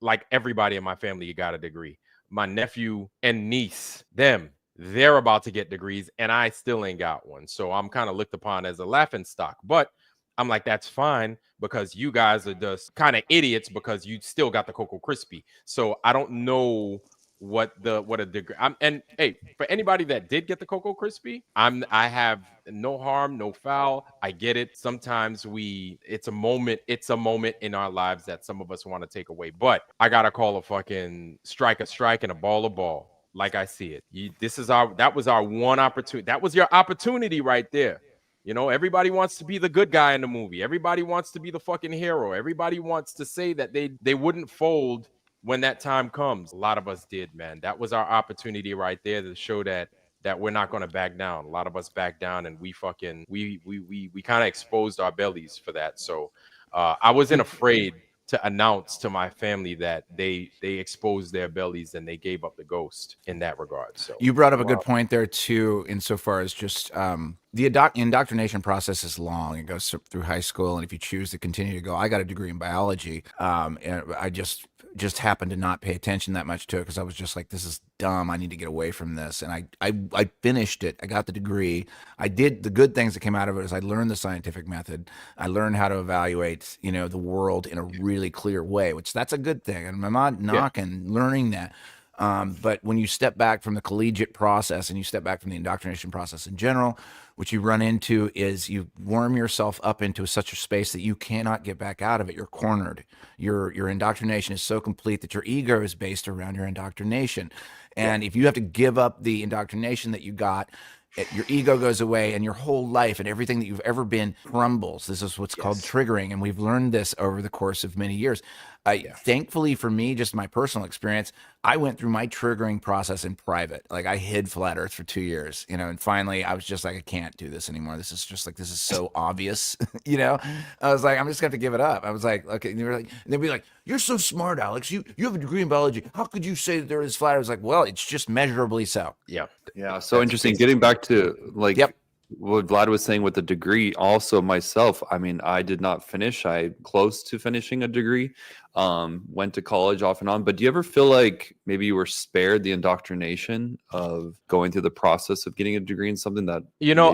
Like everybody in my family got a degree. My nephew and niece, they're about to get degrees, and I still ain't got one. So I'm kind of looked upon as a laughing stock. But I'm like, that's fine, because you guys are just kind of idiots because you still got the Cocoa Crispy. So I don't know what a degree. And hey, for anybody that did get the Cocoa Crispy, I have no harm, no foul. I get it. Sometimes it's a moment in our lives that some of us want to take away. But I gotta call a fucking strike a strike and a ball. Like I see it. That was our one opportunity. That was your opportunity right there. You know, everybody wants to be the good guy in the movie. Everybody wants to be the fucking hero. Everybody wants to say that they wouldn't fold when that time comes. A lot of us did, man. That was our opportunity right there to show that we're not going to back down. A lot of us back down, and we kind of exposed our bellies for that. So I wasn't afraid to announce to my family that they exposed their bellies and they gave up the ghost in that regard. So you brought up a good point there too, insofar as just the indoctrination process is long. It goes through high school, and if you choose to continue to go, I got a degree in biology, and I just happened to not pay attention that much to it because I was just like, this is dumb. I need to get away from this. And I finished it. I got the degree. I did the good things that came out of it is I learned the scientific method. I learned how to evaluate, the world in a really clear way, which that's a good thing. And I'm not knocking learning that. But when you step back from the collegiate process and you step back from the indoctrination process in general, what you run into is you worm yourself up into such a space that you cannot get back out of it. You're cornered. Your indoctrination is so complete that your ego is based around your indoctrination. And if you have to give up the indoctrination that you got, your ego goes away and your whole life and everything that you've ever been crumbles. This is what's called triggering. And we've learned this over the course of many years. Thankfully for me, just my personal experience, I went through my triggering process in private. Like I hid Flat Earth for 2 years, and finally I was just like, I can't do this anymore. This is so obvious, I was like, I'm just gonna have to give it up. I was like, okay. And they'd be like, you're so smart, Alex. You have a degree in biology. How could you say that there is flat? I was like, well, it's just measurably so. Yeah. So interesting. Getting back to what Vlad was saying with the degree, also myself, I mean, I did not finish. I close to finishing a degree, went to college off and on. But do you ever feel like maybe you were spared the indoctrination of going through the process of getting a degree in something that,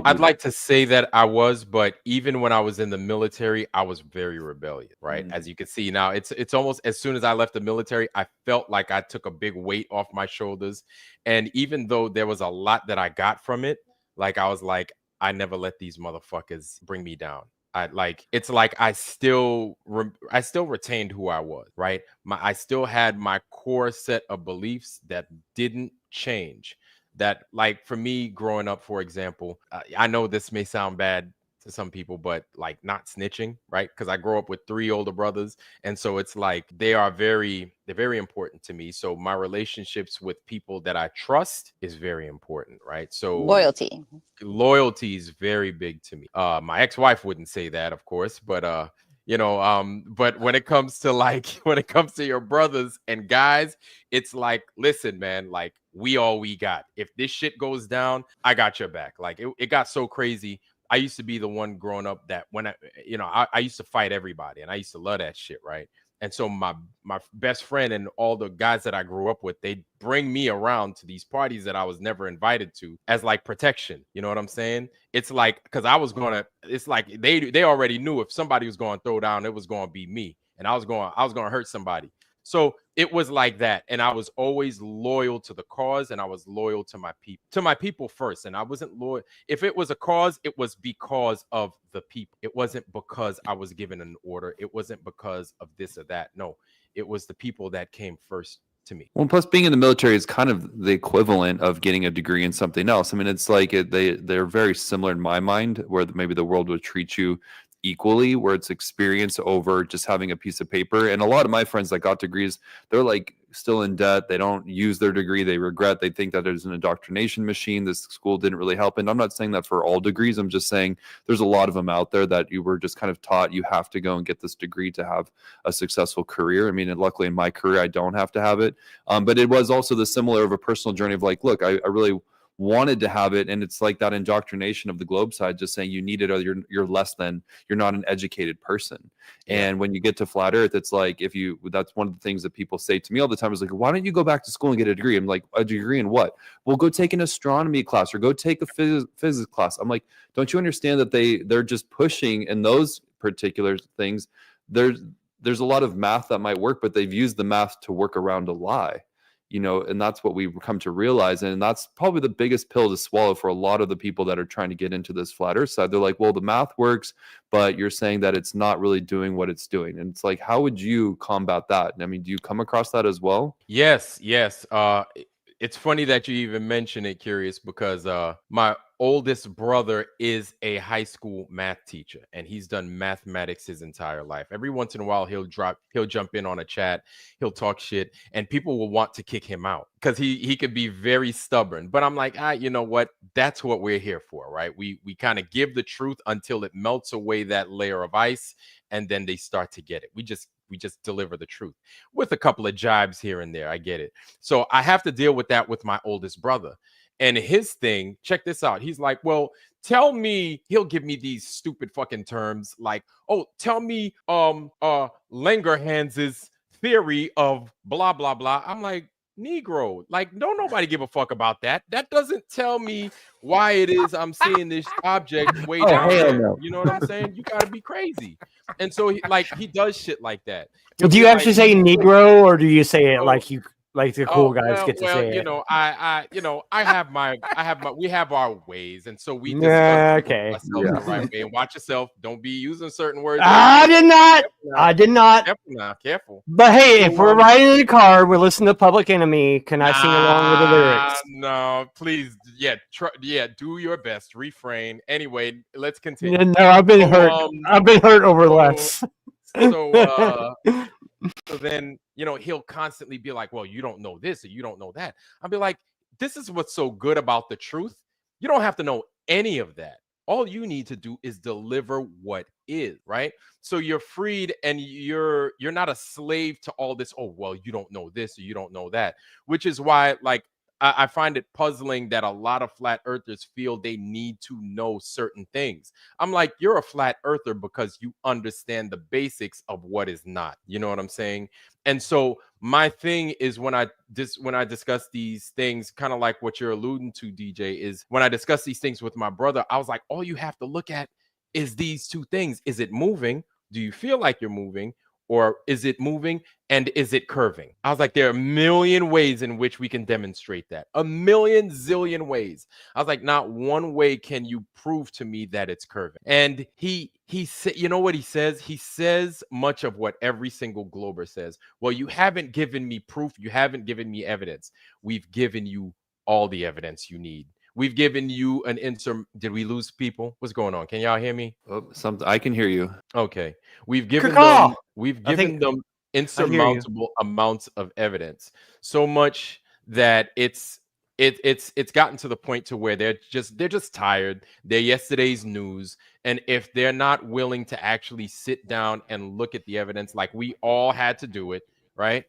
I'd like to say that I was, but even when I was in the military, I was very rebellious, right? As you can see now, it's almost as soon as I left the military, I felt like I took a big weight off my shoulders. And even though there was a lot that I got from it, like I was like, I never let these motherfuckers bring me down. I still retained who I was, right? I still had my core set of beliefs that didn't change. That, like, for me growing up, for example, I know this may sound bad to some people, but like not snitching, right? Because I grew up with 3 older brothers, and so it's like they're very important to me. So my relationships with people that I trust is very important, right? So loyalty is very big to me. My ex-wife wouldn't say that, of course, but but when it comes to your brothers and guys, it's like, listen, man, like we all we got. If this shit goes down, I got your back. Like it got so crazy. I used to be the one growing up that when I used to fight everybody, and I used to love that shit, right? And so my best friend and all the guys that I grew up with, they'd bring me around to these parties that I was never invited to as like protection. You know what I'm saying? It's like, because it's like they already knew if somebody was going to throw down, it was going to be me, and I was going to hurt somebody. So it was like that. And I was always loyal to the cause, and I was loyal to my people first. And I wasn't loyal. If it was a cause, it was because of the people. It wasn't because I was given an order. It wasn't because of this or that. No, it was the people that came first to me. Well, plus being in the military is kind of the equivalent of getting a degree in something else. I mean, it's like they're very similar in my mind, where maybe the world would treat you equally, where it's experience over just having a piece of paper. And a lot of my friends that got degrees, they're like still in debt. They don't use their degree. They regret. They think that there's an indoctrination machine. This school didn't really help. And I'm not saying that for all degrees. I'm just saying there's a lot of them out there that you were just kind of taught you have to go and get this degree to have a successful career. I mean, and luckily in my career, I don't have to have it. But it was also the similar of a personal journey of like, look, I really wanted to have it, and it's like that indoctrination of the globe side, just saying you need it or you're less than, you're not an educated person. And when you get to flat earth, it's like, that's one of the things that people say to me all the time is like, why don't you go back to school and get a degree? I'm like, a degree in what? Well, go take an astronomy class or go take a physics class. I'm like, don't you understand that they're just pushing in those particular things? There's a lot of math that might work, but they've used the math to work around a lie. And that's what we've come to realize. And that's probably the biggest pill to swallow for a lot of the people that are trying to get into this flat earth side. They're like, well, the math works, but you're saying that it's not really doing what it's doing. And it's like, how would you combat that? I mean, do you come across that as well? Yes. It's funny that you even mention it, Curious, because my oldest brother is a high school math teacher, and he's done mathematics his entire life. Every once in a while, he'll jump in on a chat, he'll talk shit, and people will want to kick him out because he could be very stubborn. But I'm like, you know what? That's what we're here for, right? We kind of give the truth until it melts away that layer of ice, and then they start to get it. We just deliver the truth with a couple of jibes here and there. I get it. So I have to deal with that with my oldest brother. And his thing, check this out. He's like, well, tell me, he'll give me these stupid fucking terms like, oh, tell me Langerhans's theory of blah, blah, blah. I'm like, Negro, like, don't nobody give a fuck about that. That doesn't tell me why it is I'm seeing this object way down there. No. You know what I'm saying? You gotta be crazy. And so he does shit like that. Do you actually say Negro, or do you say it like the cool guys get to say it? We have our ways, and so we okay. ourselves the right way. And watch yourself. Don't be using certain words. I did not. Careful. But hey, if we're riding in the car, we're listening to Public Enemy. Can I sing along with the lyrics? No, please. Do your best. Refrain. Anyway, let's continue. No, I've been hurt. I've been hurt over less. So then, he'll constantly be like, well, you don't know this or you don't know that. I'll be like, this is what's so good about the truth. You don't have to know any of that. All you need to do is deliver what is, right? So you're freed, and you're not a slave to all this. Oh, well, you don't know this or you don't know that, which is why, like, I find it puzzling that a lot of flat earthers feel they need to know certain things. I'm like, you're a flat earther because you understand the basics of what is not. You know what I'm saying? And so my thing is when I discuss these things, kind of like what you're alluding to, DJ, is when I discuss these things with my brother, I was like, all you have to look at is these two things. Is it moving? Do you feel like you're moving? Or is it moving, and is it curving? I was like, there are a million ways in which we can demonstrate that. A million zillion ways. I was like, not one way can you prove to me that it's curving. And he said, you know what he says? He says much of what every single glober says. Well, you haven't given me proof. You haven't given me evidence. We've given you all the evidence you need. We've given you an Did we lose people? What's going on? Can y'all hear me? Oh, I can hear you. Okay. We've given them insurmountable amounts of evidence. So much that it's gotten to the point to where they're just tired. They're yesterday's news. And if they're not willing to actually sit down and look at the evidence like we all had to do it, right?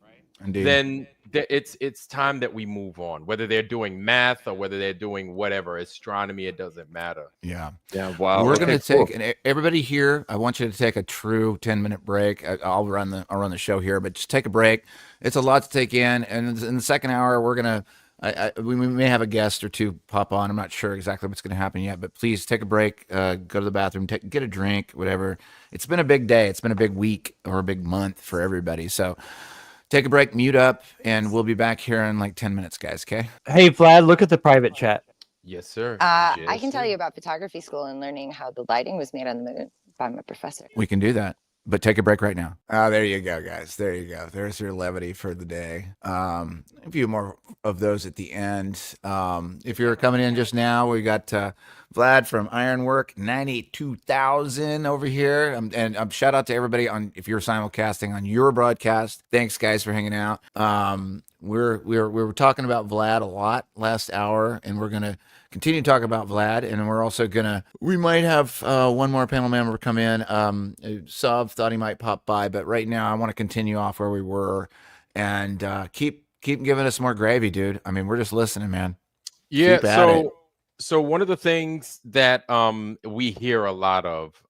Indeed. Then it's time that we move on. Whether they're doing math or whether they're doing whatever, astronomy, it doesn't matter. Yeah. Wow. We're going to take, and everybody here, I want you to take a true 10-minute break. I'll run the show here, but just take a break. It's a lot to take in. And in the second hour, we're going to, we may have a guest or two pop on. I'm not sure exactly what's going to happen yet, but please take a break, go to the bathroom, get a drink, whatever. It's been a big day. It's been a big week or a big month for everybody. So Take a break, mute up, and we'll be back here in like 10 minutes, guys. Okay. Hey, Vlad, look at the private chat. Yes, sir. I can tell you about photography school and learning how the lighting was made on the moon by my professor. We can do that. But take a break right now. There you go, guys. There you go. There's your levity for the day. A few more of those at the end. If you're coming in just now, we got Vlad from Ironwork 92,000 over here. And shout out to everybody on if you're simulcasting on your broadcast. Thanks, guys, for hanging out. We were talking about Vlad a lot last hour, and we're gonna continue to talk about Vlad, and we're also we might have one more panel member come in. Sov thought he might pop by, but right now I want to continue off where we were and keep giving us more gravy, dude. I mean, we're just listening, man. Yeah. So one of the things that we hear a lot of,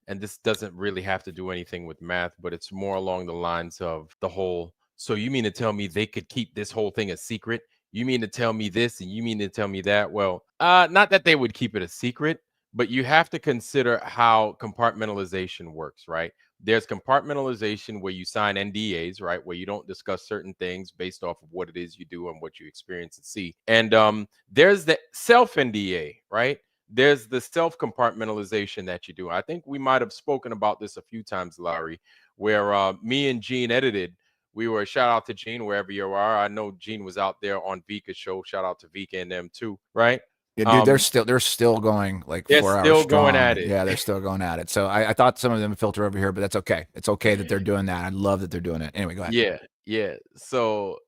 and this doesn't really have to do anything with math, but it's more along the lines of the whole. So you mean to tell me they could keep this whole thing a secret? You mean to tell me this and you mean to tell me that? Well, not that they would keep it a secret, but you have to consider how compartmentalization works, right? There's compartmentalization where you sign NDAs, right? Where you don't discuss certain things based off of what it is you do and what you experience and see. And there's the self NDA, right? There's the self compartmentalization that you do. I think we might have spoken about this a few times, Larry, where me and Gene edited. We were shout out to Gene wherever you are. I know Gene was out there on Vika's show. Shout out to Vika and them too, right? Yeah, dude, they're still going like 4 hours still strong. going at it. Yeah, they're still going at it. So I thought some of them filter over here, but that's okay. It's okay that they're doing that. I love that they're doing it. Anyway, go ahead. Yeah. So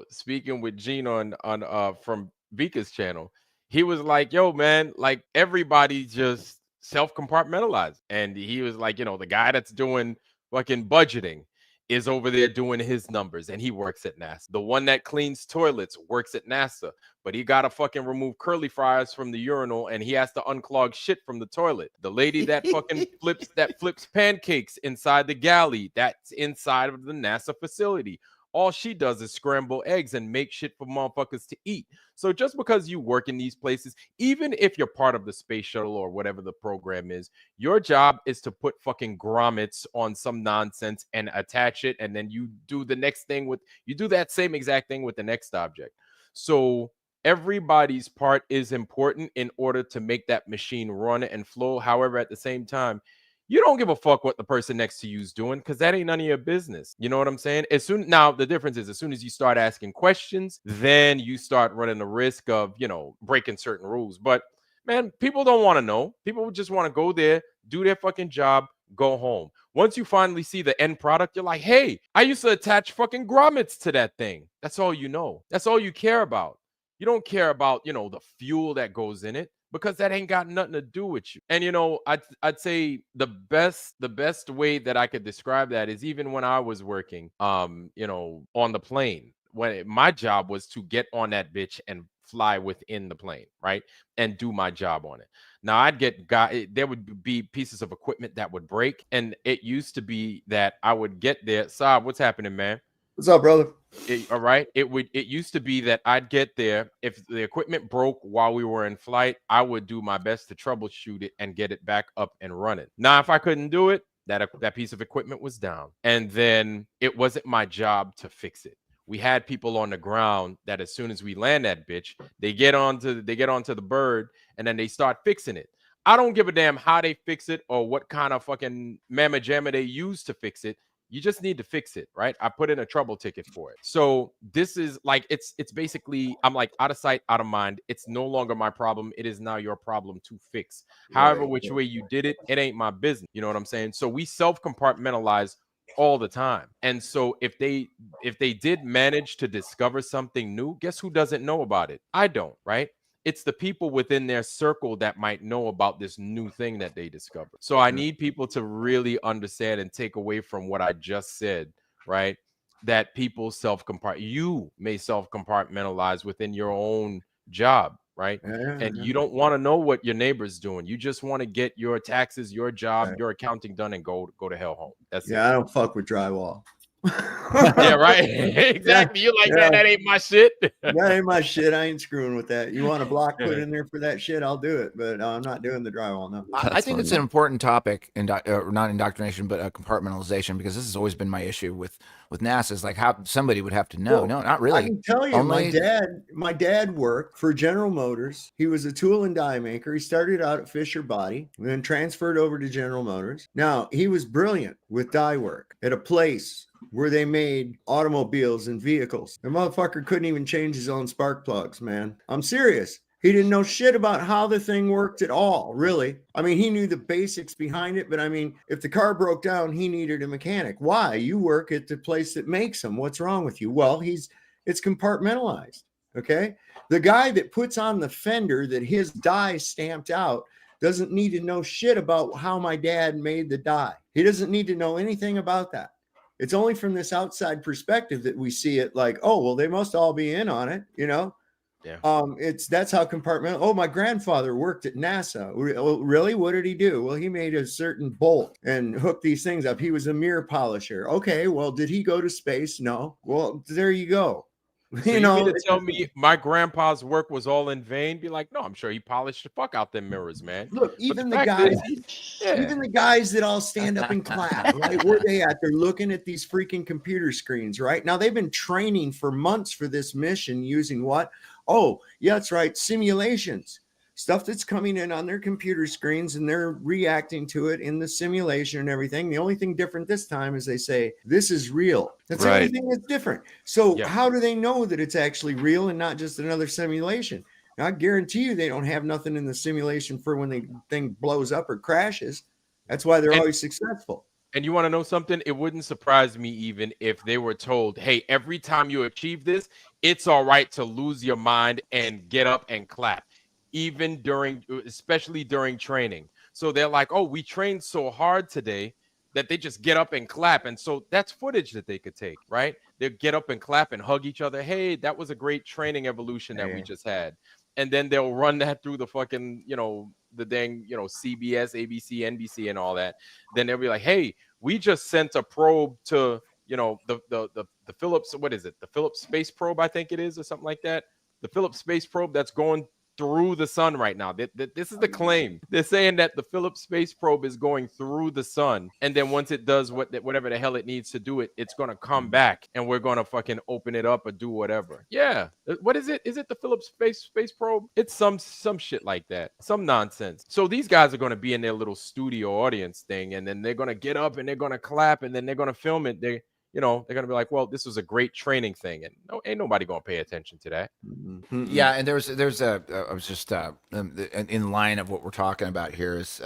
speaking with Gene on from Vika's channel, he was like, "Yo, man, like everybody just self-compartmentalized," and he was like, the guy that's doing fucking budgeting is over there doing his numbers, and he works at NASA. The one that cleans toilets works at NASA, but he got to fucking remove curly fries from the urinal, and he has to unclog shit from the toilet. The lady that fucking flips pancakes inside the galley, that's inside of the NASA facility. All she does is scramble eggs and make shit for motherfuckers to eat. So just because you work in these places, even if you're part of the space shuttle or whatever the program is, your job is to put fucking grommets on some nonsense and attach it. And then you do the next thing you do that same exact thing with the next object. So everybody's part is important in order to make that machine run and flow. However, at the same time, you don't give a fuck what the person next to you is doing because that ain't none of your business. You know what I'm saying? Now the difference is as soon as you start asking questions, then you start running the risk of, breaking certain rules. But man, people don't want to know. People just want to go there, do their fucking job, go home. Once you finally see the end product, you're like, hey, I used to attach fucking grommets to that thing. That's all you know. That's all you care about. You don't care about, the fuel that goes in it, because that ain't got nothing to do with you. And I'd say the best way that I could describe that is even when I was working on the plane, when my job was to get on that bitch and fly within the plane, right? And do my job on it. Now there would be pieces of equipment that would break, and it used to be that I would get there. Saab, what's happening, man? What's up, brother? All right. It used to be that I'd get there. If the equipment broke while we were in flight, I would do my best to troubleshoot it and get it back up and running. Now, if I couldn't do it, that piece of equipment was down. And then it wasn't my job to fix it. We had people on the ground that as soon as we land that bitch, they get onto the bird and then they start fixing it. I don't give a damn how they fix it or what kind of fucking mamma jamma they use to fix it. You just need to fix it, right? I put in a trouble ticket for it. So this is like, it's basically, I'm like out of sight, out of mind. It's no longer my problem. It is now your problem to fix. However, which way you did it, it ain't my business. You know what I'm saying? So we self-compartmentalize all the time. And so if they did manage to discover something new, guess who doesn't know about it? I don't, right? It's the people within their circle that might know about this new thing that they discovered. So I need people to really understand and take away from what I just said, right? That people you may self-compartmentalize within your own job, right? And you don't want to know what your neighbor's doing. You just want to get your taxes, your job, your accounting done and go to hell home. That's it. I don't fuck with drywall. Yeah, right. Exactly. You like that? That ain't my shit. That ain't my shit. I ain't screwing with that. You want a block put in there for that shit? I'll do it, but I'm not doing the drywall. No. I think it's an important topic, not indoctrination, but compartmentalization, because this has always been my issue with NASA. Is like how somebody would have to know. Well, no, not really. I can tell you, my dad worked for General Motors. He was a tool and die maker. He started out at Fisher Body, then transferred over to General Motors. Now, he was brilliant with die work at a place where they made automobiles and vehicles. The motherfucker couldn't even change his own spark plugs, man. I'm serious. He didn't know shit about how the thing worked at all, really. I mean, he knew the basics behind it, but I mean, if the car broke down, he needed a mechanic. Why? You work at the place that makes them. What's wrong with you? Well, it's compartmentalized, okay? The guy that puts on the fender that his die stamped out doesn't need to know shit about how my dad made the die. He doesn't need to know anything about that. It's only from this outside perspective that we see it like, oh, well, they must all be in on it, you know? Yeah. That's how compartmental. Oh, my grandfather worked at NASA. Really? What did he do? Well, he made a certain bolt and hooked these things up. He was a mirror polisher. Okay, well, did he go to space? No. Well, there you go. So you mean to tell me my grandpa's work was all in vain? Be like, no, I'm sure he polished the fuck out them mirrors, man. Look, even the guys that all stand up and clap, right? Where they at? They're looking at these freaking computer screens, right? Now they've been training for months for this mission using what? Oh, yeah, that's right. Simulations. Stuff that's coming in on their computer screens and they're reacting to it in the simulation and everything. The only thing different this time is they say, this is real. That's the only thing that's different. So how do they know that it's actually real and not just another simulation? Now, I guarantee you they don't have nothing in the simulation for when the thing blows up or crashes. That's why they're always successful. And you want to know something? It wouldn't surprise me even if they were told, hey, every time you achieve this, it's all right to lose your mind and get up and clap. Even especially during training. So they're like, oh, we trained so hard today that they just get up and clap. And so that's footage that they could take, right? They'll get up and clap and hug each other. Hey, that was a great training evolution that we just had. And then they'll run that through the fucking, the dang, CBS, ABC, NBC and all that. Then they'll be like, hey, we just sent a probe to, the Phillips, what is it? The Phillips space probe, I think it is, or something like that. The Phillips space probe that's going through the sun right now. This is the claim. They're saying that the Phillips space probe is going through the sun, and then once it does whatever the hell it needs to do, it's gonna come back, and we're gonna fucking open it up or do whatever. Yeah, what is it? Is it the Phillips space probe? It's some shit like that, some nonsense. So these guys are gonna be in their little studio audience thing, and then they're gonna get up and they're gonna clap, and then they're gonna film it. They're gonna be like, well, this was a great training thing, and ain't nobody gonna pay attention to that. Mm-hmm. Yeah, and there's I was just in line of what we're talking about here is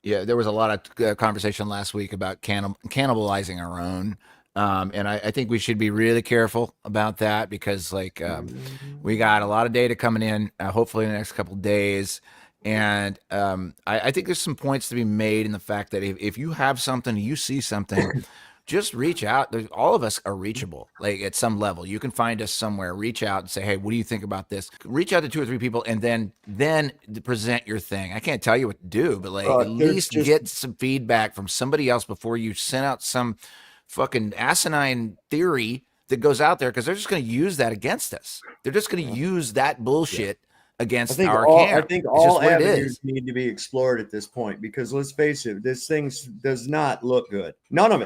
there was a lot of conversation last week about cannibalizing our own. And I think we should be really careful about that because we got a lot of data coming in, hopefully in the next couple of days. And I think there's some points to be made in the fact that if you have something, you see something, just reach out. All of us are reachable, like at some level. You can find us somewhere, reach out and say, hey, what do you think about this? Reach out to 2 or 3 people and then present your thing. I can't tell you what to do, but at least get some feedback from somebody else before you send out some fucking asinine theory that goes out there, because they're just going to use that against us. They're just going to use that bullshit against our camp. I think all avenues need to be explored at this point, because let's face it, this thing does not look good. None of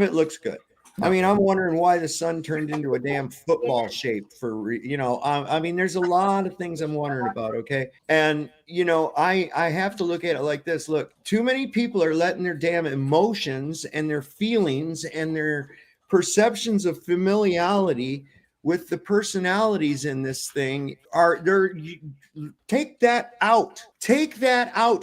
it looks good. I mean, I'm wondering why the sun turned into a damn football shape for, I mean, there's a lot of things I'm wondering about. Okay. And, I have to look at it like this. Look, too many people are letting their damn emotions and their feelings and their perceptions of familiarity with the personalities in this thing take that out,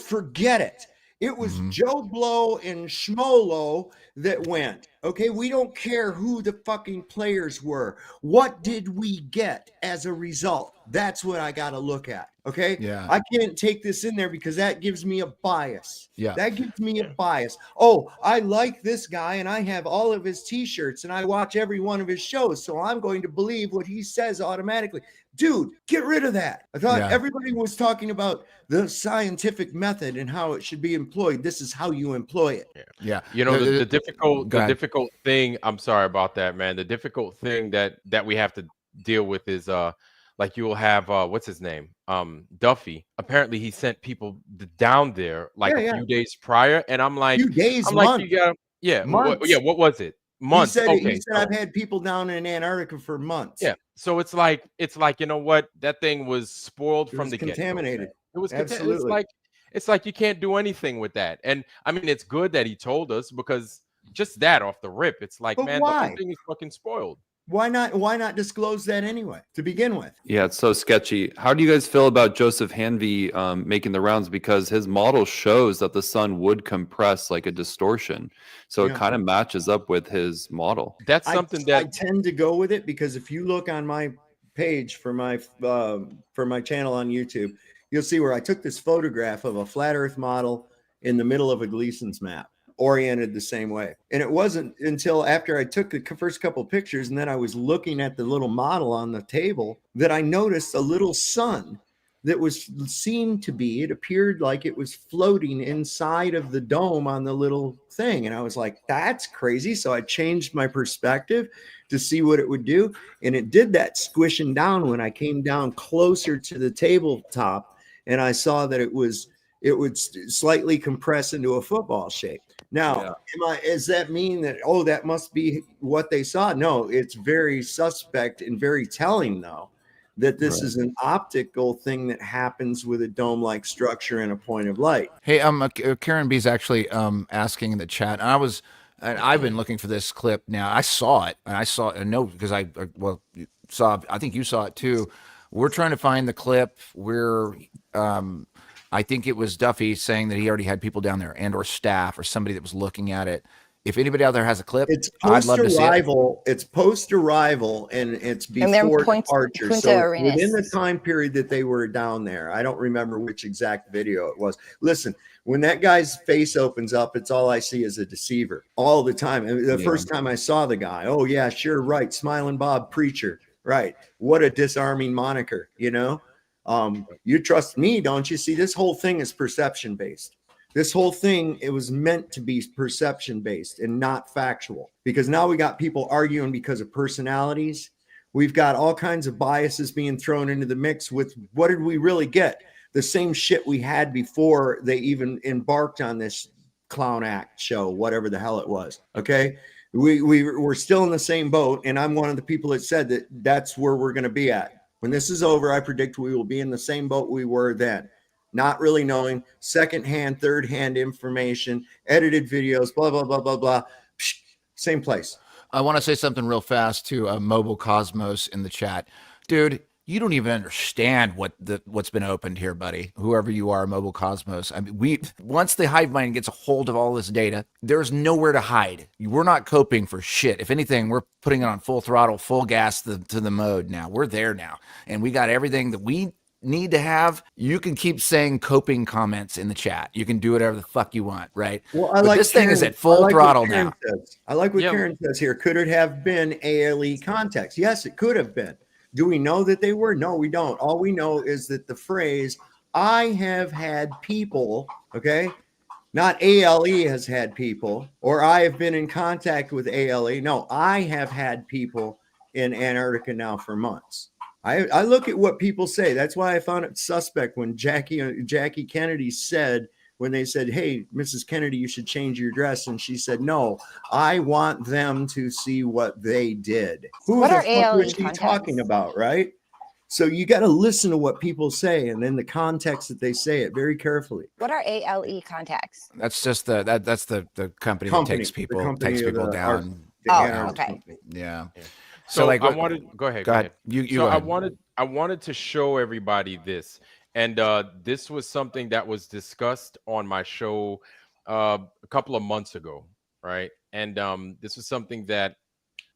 forget it. It was Joe Blow and Schmolo that went. Okay, we don't care who the fucking players were. What did we get as a result? That's what I got to look at. Okay. Yeah. I can't take this in there because that gives me a bias. Yeah. That gives me a bias. Oh, I like this guy and I have all of his t-shirts and I watch every one of his shows. So I'm going to believe what he says automatically. Dude, get rid of that. I thought everybody was talking about the scientific method and how it should be employed. This is how you employ it. Yeah. The difficult difficult thing, I'm sorry about that, man. The difficult thing that we have to deal with is like you will have what's his name? Duffy. Apparently he sent people down there like a few days prior, and I'm like, Few days, you got months. what was it? Months. He said So, I've had people down in Antarctica for months. yeah. So it's like you know what? That thing was spoiled from the get-go. Contaminated. It was Absolutely. it's like you can't do anything with that. And I mean, it's good that he told us, because just that off the rip, it's like, But man, why? the whole thing is fucking spoiled. Why not disclose that anyway to begin with? Yeah, it's so sketchy. How do you guys feel about Joseph Hanvey making the rounds? Because his model shows that the sun would compress like a distortion. So it kind of matches up with his model. That's something I that tend to go with it, because if you look on my page for my channel on YouTube, you'll see where I took this photograph of a flat Earth model in the middle of a Gleason's map, oriented the same way. And it wasn't until after I took the first couple pictures and then I was looking at the little model on the table that I noticed a little sun that it appeared like it was floating inside of the dome on the little thing. And I was like, that's crazy. So I changed my perspective to see what it would do. And it did that squishing down when I came down closer to the tabletop, and I saw that it would slightly compress into a football shape. Now, does that mean that, that must be what they saw? No, it's very suspect and very telling, though, that this is an optical thing that happens with a dome-like structure and a point of light. Hey, Karen B's actually asking in the chat, and I've been looking for this clip now. I saw it, and I know because I think you saw it too. We're trying to find the clip where I think it was Duffy saying that he already had people down there and or staff or somebody that was looking at it. If anybody out there has a clip, I'd love to see it. It's post-arrival, and it's before departure. So within the time period that they were down there, I don't remember which exact video it was. Listen, when that guy's face opens up, it's all I see is a deceiver all the time. And the first time I saw the guy, oh yeah, sure, right, Smiling Bob Preacher, right? What a disarming moniker, you know? You trust me, don't you? See, this whole thing is perception based. This whole thing, it was meant to be perception based and not factual, because now we got people arguing because of personalities. We've got all kinds of biases being thrown into the mix with what did we really get? The same shit we had before they even embarked on this clown act show, whatever the hell it was. Okay. We're still in the same boat. And I'm one of the people that said that that's where we're going to be at. When this is over, I predict we will be in the same boat we were then. Not really knowing, secondhand, third-hand information, edited videos, blah, blah, blah, blah, blah. Psh, same place. I want to say something real fast to Mobile Cosmos in the chat. Dude, you don't even understand what's been opened here, buddy. Whoever you are, Mobile Cosmos. I mean, once the hive mind gets a hold of all this data, there's nowhere to hide. We're not coping for shit. If anything, we're putting it on full throttle, full gas to the mode now. We're there now. And we got everything that we need to have. You can keep saying coping comments in the chat. You can do whatever the fuck you want, right? Well, this thing is at full throttle now. I like what Karen says here. Could it have been ALE context? Yes, it could have been. Do we know that they were? No, we don't. All we know is that the phrase, I have had people, okay, not ALE has had people, or I have been in contact with ALE. No, I have had people in Antarctica now for months. I look at what people say. That's why I found it suspect when Jackie Kennedy said, when they said, hey, Mrs. Kennedy, you should change your dress. And she said, no, I want them to see what they did. Who the fuck was she talking about, right? So you got to listen to what people say and then the context that they say it very carefully. What are ALE contacts? That's just that's the company that takes people down. Okay. Yeah. So like, go ahead. I wanted to show everybody this, and this was something that was discussed on my show a couple of months ago, right? And this was something that,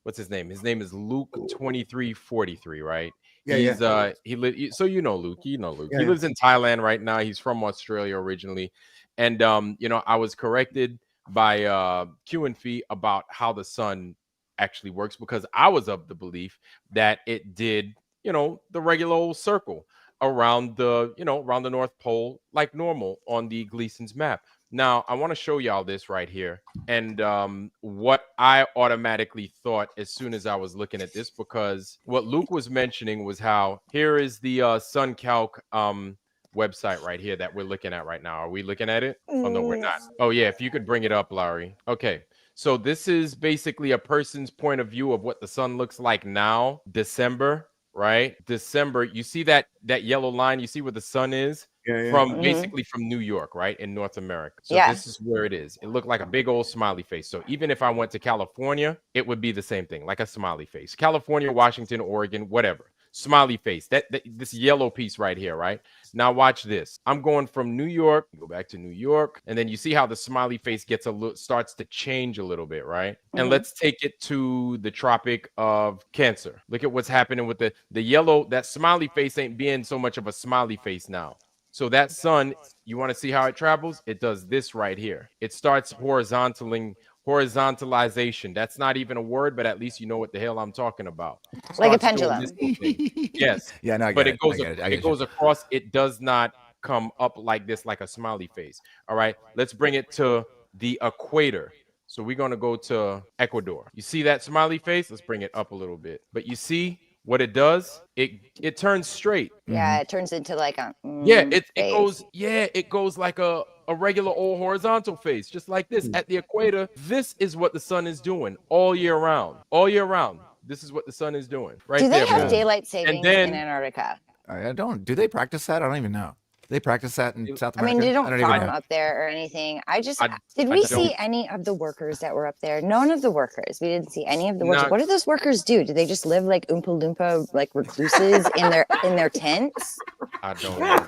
what's his name? His name is Luke 2343, right? So you know Luke. He lives in Thailand right now. He's from Australia originally, and I was corrected by Q and Fee about how the sun actually works, because I was of the belief that it did, the regular old circle around the North Pole like normal on the Gleason's map. Now, I want to show y'all this right here. And what I automatically thought as soon as I was looking at this, because what Luke was mentioning was how here is the SunCalc website right here that we're looking at right now. Are we looking at it? Oh, no, we're not. Oh, yeah. If you could bring it up, Larry. Okay. So this is basically a person's point of view of what the sun looks like now, December, right? December. You see that yellow line? You see where the sun is? From basically from New York, right, in North America. So this is where it is. It looked like a big old smiley face. So even if I went to California, it would be the same thing, like a smiley face. California, Washington, Oregon, whatever. Smiley face. That this yellow piece right here, right? Now watch this. I'm going from New York, go back to New York, and then you see how the smiley face gets starts to change a little bit, right? And let's take it to the Tropic of Cancer. Look at what's happening with the yellow. That smiley face ain't being so much of a smiley face now. So that sun, you want to see how it travels? It does this right here. It starts horizontalization. That's not even a word, but at least you know what the hell I'm talking about. Like a pendulum. Yes. Yeah, no, but it goes across. It does not come up like this, like a smiley face. All right. Let's bring it to the equator. So we're going to go to Ecuador. You see that smiley face? Let's bring it up a little bit. But you see what it does? It turns straight. Yeah, it turns into like a it goes like a regular old horizontal face, just like this at the equator. This is what the sun is doing all year round. All year round. This is what the sun is doing. Right there. Do they have daylight savings in Antarctica? I don't. Do they practice that? I don't even know. They practice that in South America. I mean, they don't farm up there or anything. Did we see any of the workers that were up there? None of the workers. We didn't see any of the workers. What do those workers do? Do they just live like Oompa Loompa, like recluses in their tents? I don't know.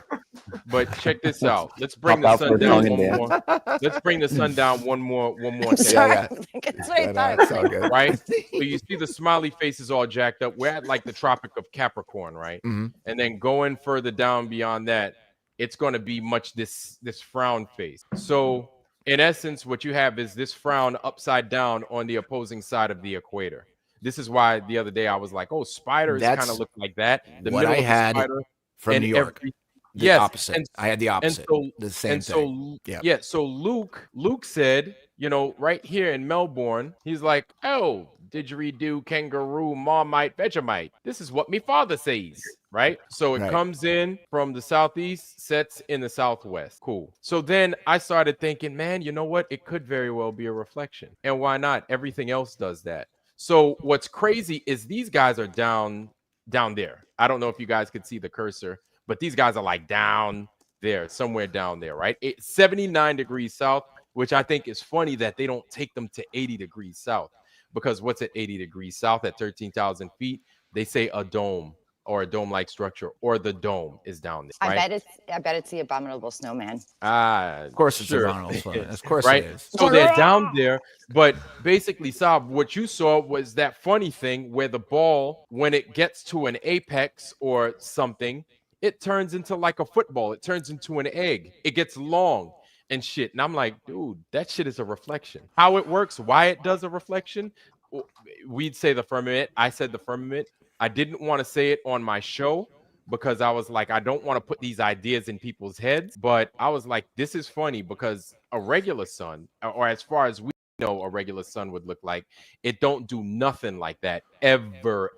But check this out. Let's bring the sun down one more. Let's bring the sun down one more time. Sorry. That's what I thought. It's all good. Right? So you see the smiley face is all jacked up. We're at like the Tropic of Capricorn, right? And then going further down beyond that, it's going to be much this frown face. So in essence, what you have is this frown upside down on the opposing side of the equator. This is why the other day I was like, oh, spiders kind of look like that. The what I had from New York. Opposite. I had the opposite. And so, the same thing. Yeah. So Luke said, right here in Melbourne, he's like, oh, didgeridoo, kangaroo, marmite, Vegemite. This is what me father says, right? So it comes in from the southeast, sets in the southwest. Cool. So then I started thinking, man, you know what? It could very well be a reflection. And why not? Everything else does that. So what's crazy is these guys are down there. I don't know if you guys could see the cursor, but these guys are like down there, somewhere down there, right? It's 79 degrees south, which I think is funny that they don't take them to 80 degrees south. Because what's at 80 degrees south at 13,000 feet? They say a dome or a dome-like structure, or the dome is down there. Right? I bet it's the abominable snowman. Of course it's abominable snowman. Of course right? it is. So they're down there, but basically, Saab, what you saw was that funny thing where the ball, when it gets to an apex or something, it turns into like a football. It turns into an egg. It gets long and shit. And I'm like, dude, that shit is a reflection. How it works, why it does a reflection, we'd say the firmament. I said the firmament. I didn't want to say it on my show because I was like, I don't want to put these ideas in people's heads. But I was like, this is funny because a regular sun, or as far as we know a regular sun would look like, it don't do nothing like that ever.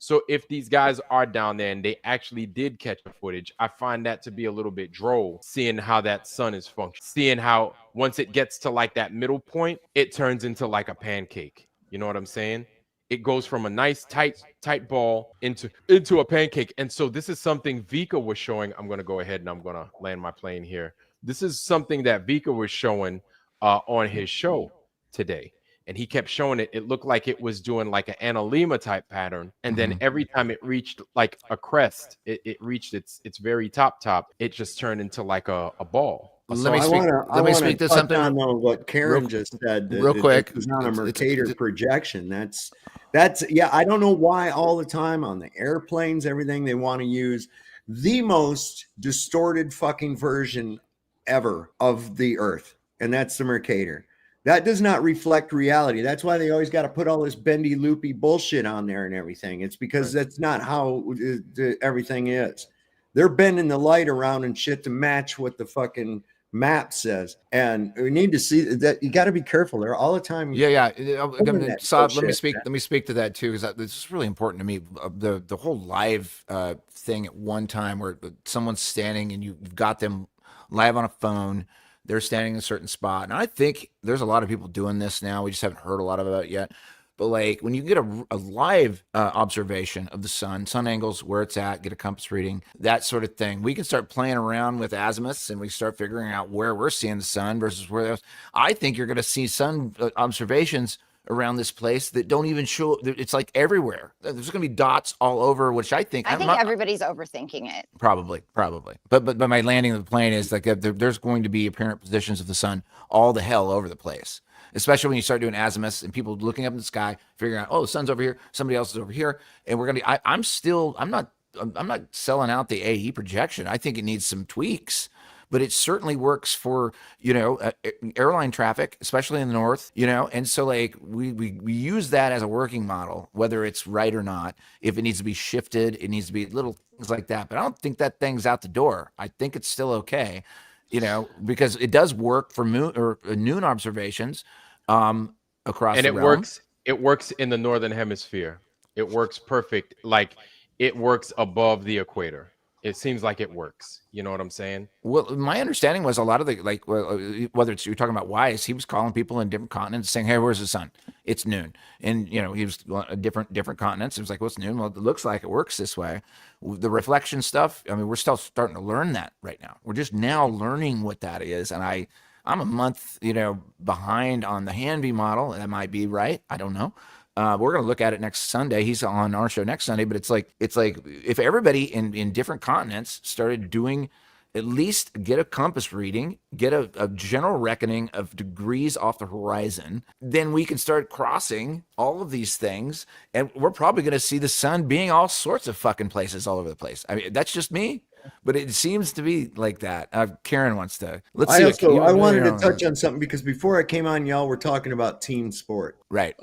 So if these guys are down there and they actually did catch the footage, I find that to be a little bit droll, seeing how that sun is functioning, seeing how once it gets to like that middle point, it turns into like a pancake. You know what I'm saying? It goes from a nice tight ball into a pancake. And so this is something Vika was showing. I'm going to go ahead and I'm going to land my plane here. This is something that Vika was showing on his show today, and he kept showing it. It looked like it was doing like an analemma type pattern, and then every time it reached like a crest, it reached its very top, it just turned into like a ball. Let me speak to something on what Karen just said real quick. It's not a Mercator projection. That's I don't know why all the time on the airplanes, everything, they want to use the most distorted fucking version ever of the Earth, and that's the Mercator. That does not reflect reality. That's why they always got to put all this bendy, loopy bullshit on there and everything. It's because that's not how everything is. They're bending the light around and shit to match what the fucking map says. And we need to see that. You got to be careful. They're all the time. Yeah. Internet Saab, let bullshit, me speak to that too, because this is really important to me. The whole live thing at one time where someone's standing and you've got them live on a phone. They're standing in a certain spot, and I think there's a lot of people doing this now. We just haven't heard a lot about it yet. But like when you get a live observation of the sun angles, where it's at, get a compass reading, that sort of thing, we can start playing around with azimuths and we start figuring out where we're seeing the sun versus where there's. I think you're going to see sun observations around this place that don't even show. It's like everywhere. There's going to be dots all over, which I think everybody's overthinking it. Probably. But my landing of the plane is like there's going to be apparent positions of the sun all the hell over the place. Especially when you start doing azimuths and people looking up in the sky, figuring out, oh, the sun's over here, somebody else is over here, and we're gonna be. I'm not selling out the AE projection. I think it needs some tweaks, but it certainly works for airline traffic, especially in the north. And so like we use that as a working model, whether it's right or not. If it needs to be shifted, it needs to be little things like that. But I don't think that thing's out the door. I think it's still okay. Because it does work for noon observations across and the realm. It works in the northern hemisphere. It works perfect. Like it works above the equator. It seems like it works. You know what I'm saying? Well, my understanding was a lot of whether it's you're talking about Wise, he was calling people in different continents saying, "Hey, where's the sun? It's noon." And he was different continents. It was like, "What's noon?" Well, it looks like it works this way. The reflection stuff. I mean, we're still starting to learn that right now. We're just now learning what that is, and I'm a month behind on the Hanvey model. That might be right. I don't know. We're going to look at it next Sunday. He's on our show next Sunday, but it's like if everybody in different continents started doing, at least get a compass reading, get a general reckoning of degrees off the horizon, then we can start crossing all of these things, and we're probably going to see the sun being all sorts of fucking places all over the place. I mean, that's just me, but it seems to be like that. Karen wants to. Let's see. I wanted to touch on something because before I came on, y'all were talking about team sport. Right.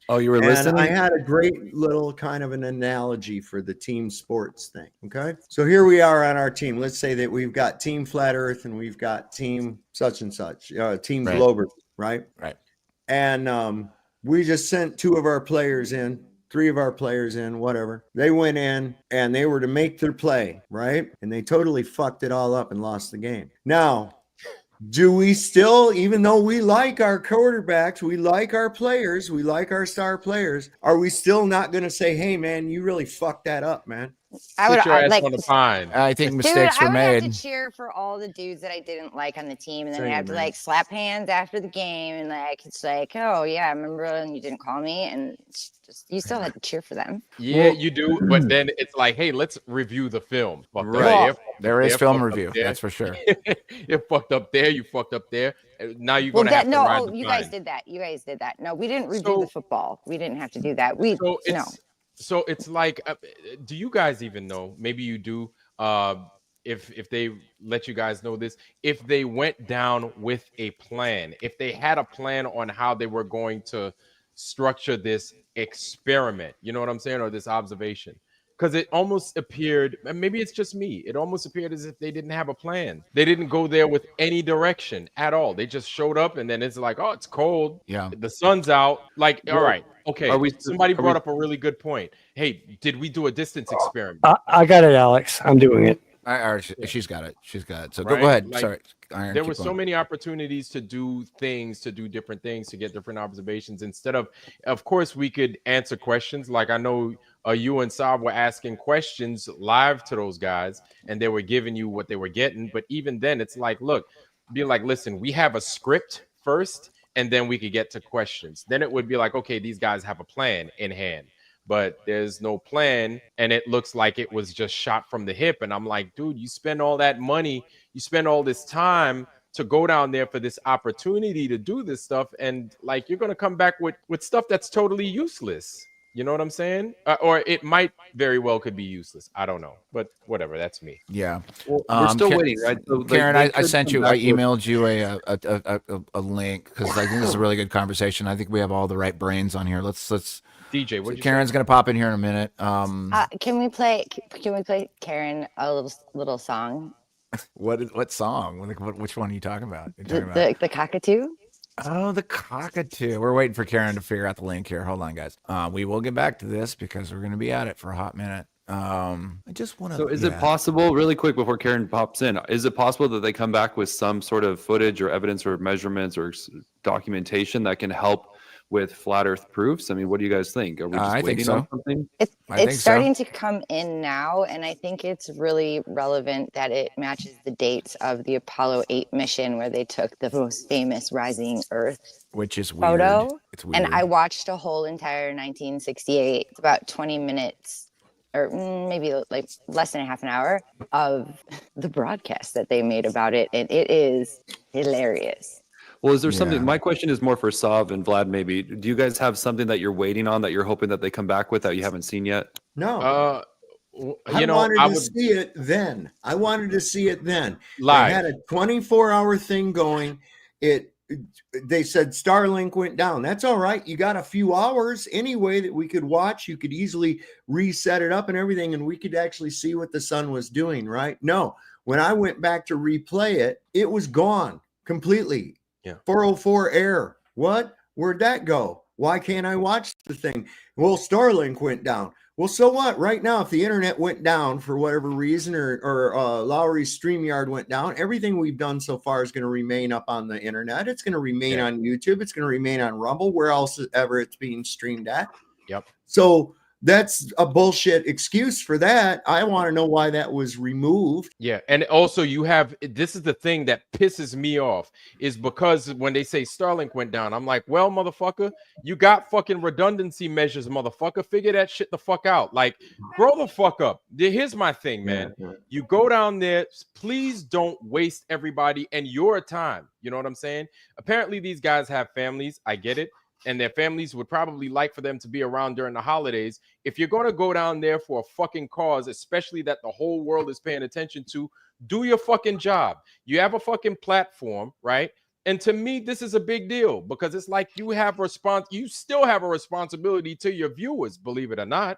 Oh, you were listening? I had a great little kind of an analogy for the team sports thing. Okay. So here we are on our team. Let's say that we've got Team Flat Earth and we've got Team such and such, Team Glober, right? Right. And we just sent 2 of our players in, 3 of our players in, whatever. They went in and they were to make their play, right? And they totally fucked it all up and lost the game. Now, do we still, even though we like our quarterbacks, we like our players, we like our star players, are we still not going to say, hey, man, you really fucked that up, man? I would like on the pine. I think mistakes were made. I would have to cheer for all the dudes that I didn't like on the team, and then I have to like slap hands after the game, and like it's like, oh yeah, I remember when you didn't call me, and it's just you still had to cheer for them. Yeah, you do, but then it's like, hey, let's review the film. Right, there is film review, that's for sure. You fucked up there, you fucked up there. Now you're gonna have to ride the you pine. guys did that. You guys did that. No, we didn't review the football. We didn't have to do that. So it's like, do you guys even know? Maybe you do. If they let you guys know this, if they went down with a plan, if they had a plan on how they were going to structure this experiment, you know what I'm saying, or this observation, because it almost appeared, maybe it's just me, it almost appeared as if they didn't have a plan. They didn't go there with any direction at all. They just showed up, and then it's like, oh, it's cold. Yeah, the sun's out. Like, all right. Okay, somebody brought up a really good point. Hey, did we do a distance experiment? I got it, Alex. I'm doing it. She's got it. She's got it. So right? Go ahead. Like, sorry. Iron, there were so many opportunities to do things, to do different things, to get different observations. Instead of course, we could answer questions. Like I know you and Saab were asking questions live to those guys, and they were giving you what they were getting. But even then, it's like, look, be like, listen, we have a script first, and then we could get to questions. Then it would be like, okay, these guys have a plan in hand, but there's no plan, and it looks like it was just shot from the hip. And I'm like, dude, you spend all that money, you spend all this time to go down there for this opportunity to do this stuff, and like you're gonna come back with stuff that's totally useless. You know what I'm saying? Or it might very well could be useless. I don't know, but whatever. That's me. Yeah. Well, we're still waiting, right? So, Karen, I sent you, I emailed you a link because I think this is a really good conversation. I think we have all the right brains on here. Let's DJ, what Karen's gonna pop in here in a minute. Can we play Karen a little song? What song? Which one are you talking about? You're talking about? The cockatoo. Oh, the cockatoo. We're waiting for Karen to figure out the link here. Hold on, guys. We will get back to this because we're going to be at it for a hot minute. I just want to. So is it possible, really quick before Karen pops in, is it possible that they come back with some sort of footage or evidence or measurements or documentation that can help with flat Earth proofs? I mean, what do you guys think? Are we just waiting on something? It's starting to come in now, and I think it's really relevant that it matches the dates of the Apollo 8 mission where they took the most famous rising Earth which is weird. Photo. It's weird. And I watched a whole entire 1968. It's about 20 minutes or maybe like less than a half an hour of the broadcast that they made about it, and it is hilarious. Well, is there something, my question is more for Sav and Vlad maybe. Do you guys have something that you're waiting on that you're hoping that they come back with that you haven't seen yet? No. I wanted to see it then. I wanted to see it then. Live. They had a 24-hour thing going. They said Starlink went down. That's all right. You got a few hours anyway that we could watch. You could easily reset it up and everything, and we could actually see what the sun was doing, right? No. When I went back to replay it, it was gone completely. Yeah. 404 air. What? Where'd that go? Why can't I watch the thing? Well, Starlink went down. Well, so what? Right now, if the internet went down for whatever reason, or Lowry's StreamYard went down, everything we've done so far is going to remain up on the internet. It's going to remain on YouTube. It's going to remain on Rumble, where else ever it's being streamed at. Yep. So that's a bullshit excuse for that. I want to know why that was removed. Yeah. And also this is the thing that pisses me off, is because when they say Starlink went down, I'm like, well, motherfucker, you got fucking redundancy measures, motherfucker. Figure that shit the fuck out. Like, grow the fuck up. Here's my thing, man. You go down there, please don't waste everybody and your time. You know what I'm saying? Apparently these guys have families. I get it. And their families would probably like for them to be around during the holidays. If you're going to go down there for a fucking cause, especially that the whole world is paying attention to, do your fucking job. You have a fucking platform, right? And to me, this is a big deal because it's like you still have a responsibility to your viewers, believe it or not.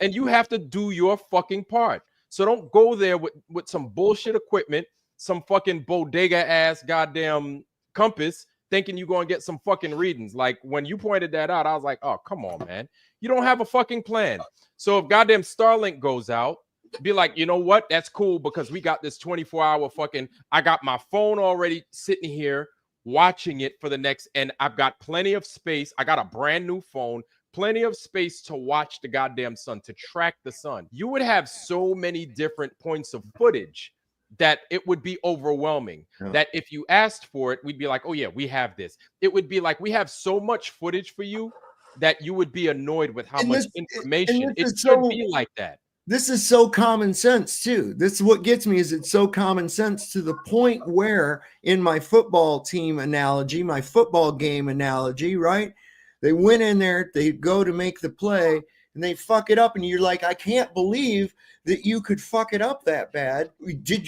And you have to do your fucking part. So don't go there with some bullshit equipment, some fucking bodega ass goddamn compass, thinking you're going to get some fucking readings. Like, when you pointed that out, I was like, oh, come on, man. You don't have a fucking plan. So if goddamn Starlink goes out, be like, you know what? That's cool because we got this 24-hour fucking, I got my phone already sitting here watching it for the next, and I've got plenty of space. I got a brand new phone, plenty of space to watch the goddamn sun, to track the sun. You would have so many different points of footage that it would be overwhelming. That if you asked for it, we'd be like, oh yeah, we have this. It would be like, we have so much footage for you that you would be annoyed with how much information. It should be like that. This is so common sense too. This is what gets me, is it's so common sense to the point where in my football team analogy, my football game analogy, right? They went in there, they go to make the play and they fuck it up. And you're like, I can't believe that you could fuck it up that bad.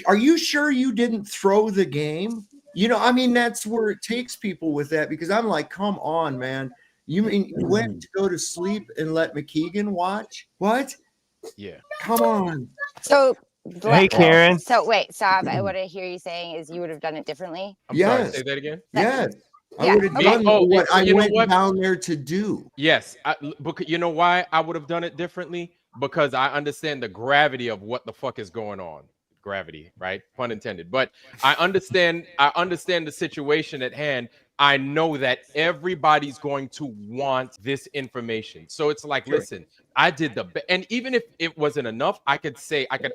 Are you sure you didn't throw the game? You know, I mean, that's where it takes people with that, because I'm like, come on, man. You mean you went to go to sleep and let McKeegan watch? What? Yeah. Come on. So, hey, Karen. So wait, Saab, what I hear you saying is you would have done it differently? I'm sorry, say that again? Yes. Yeah. I would have done what I went down there to do. Yes. Because you know why I would have done it differently? Because I understand the gravity of what the fuck is going on. Gravity, right? Pun intended. But I understand the situation at hand. I know that everybody's going to want this information. So it's like, listen, I did the best. And even if it wasn't enough, I could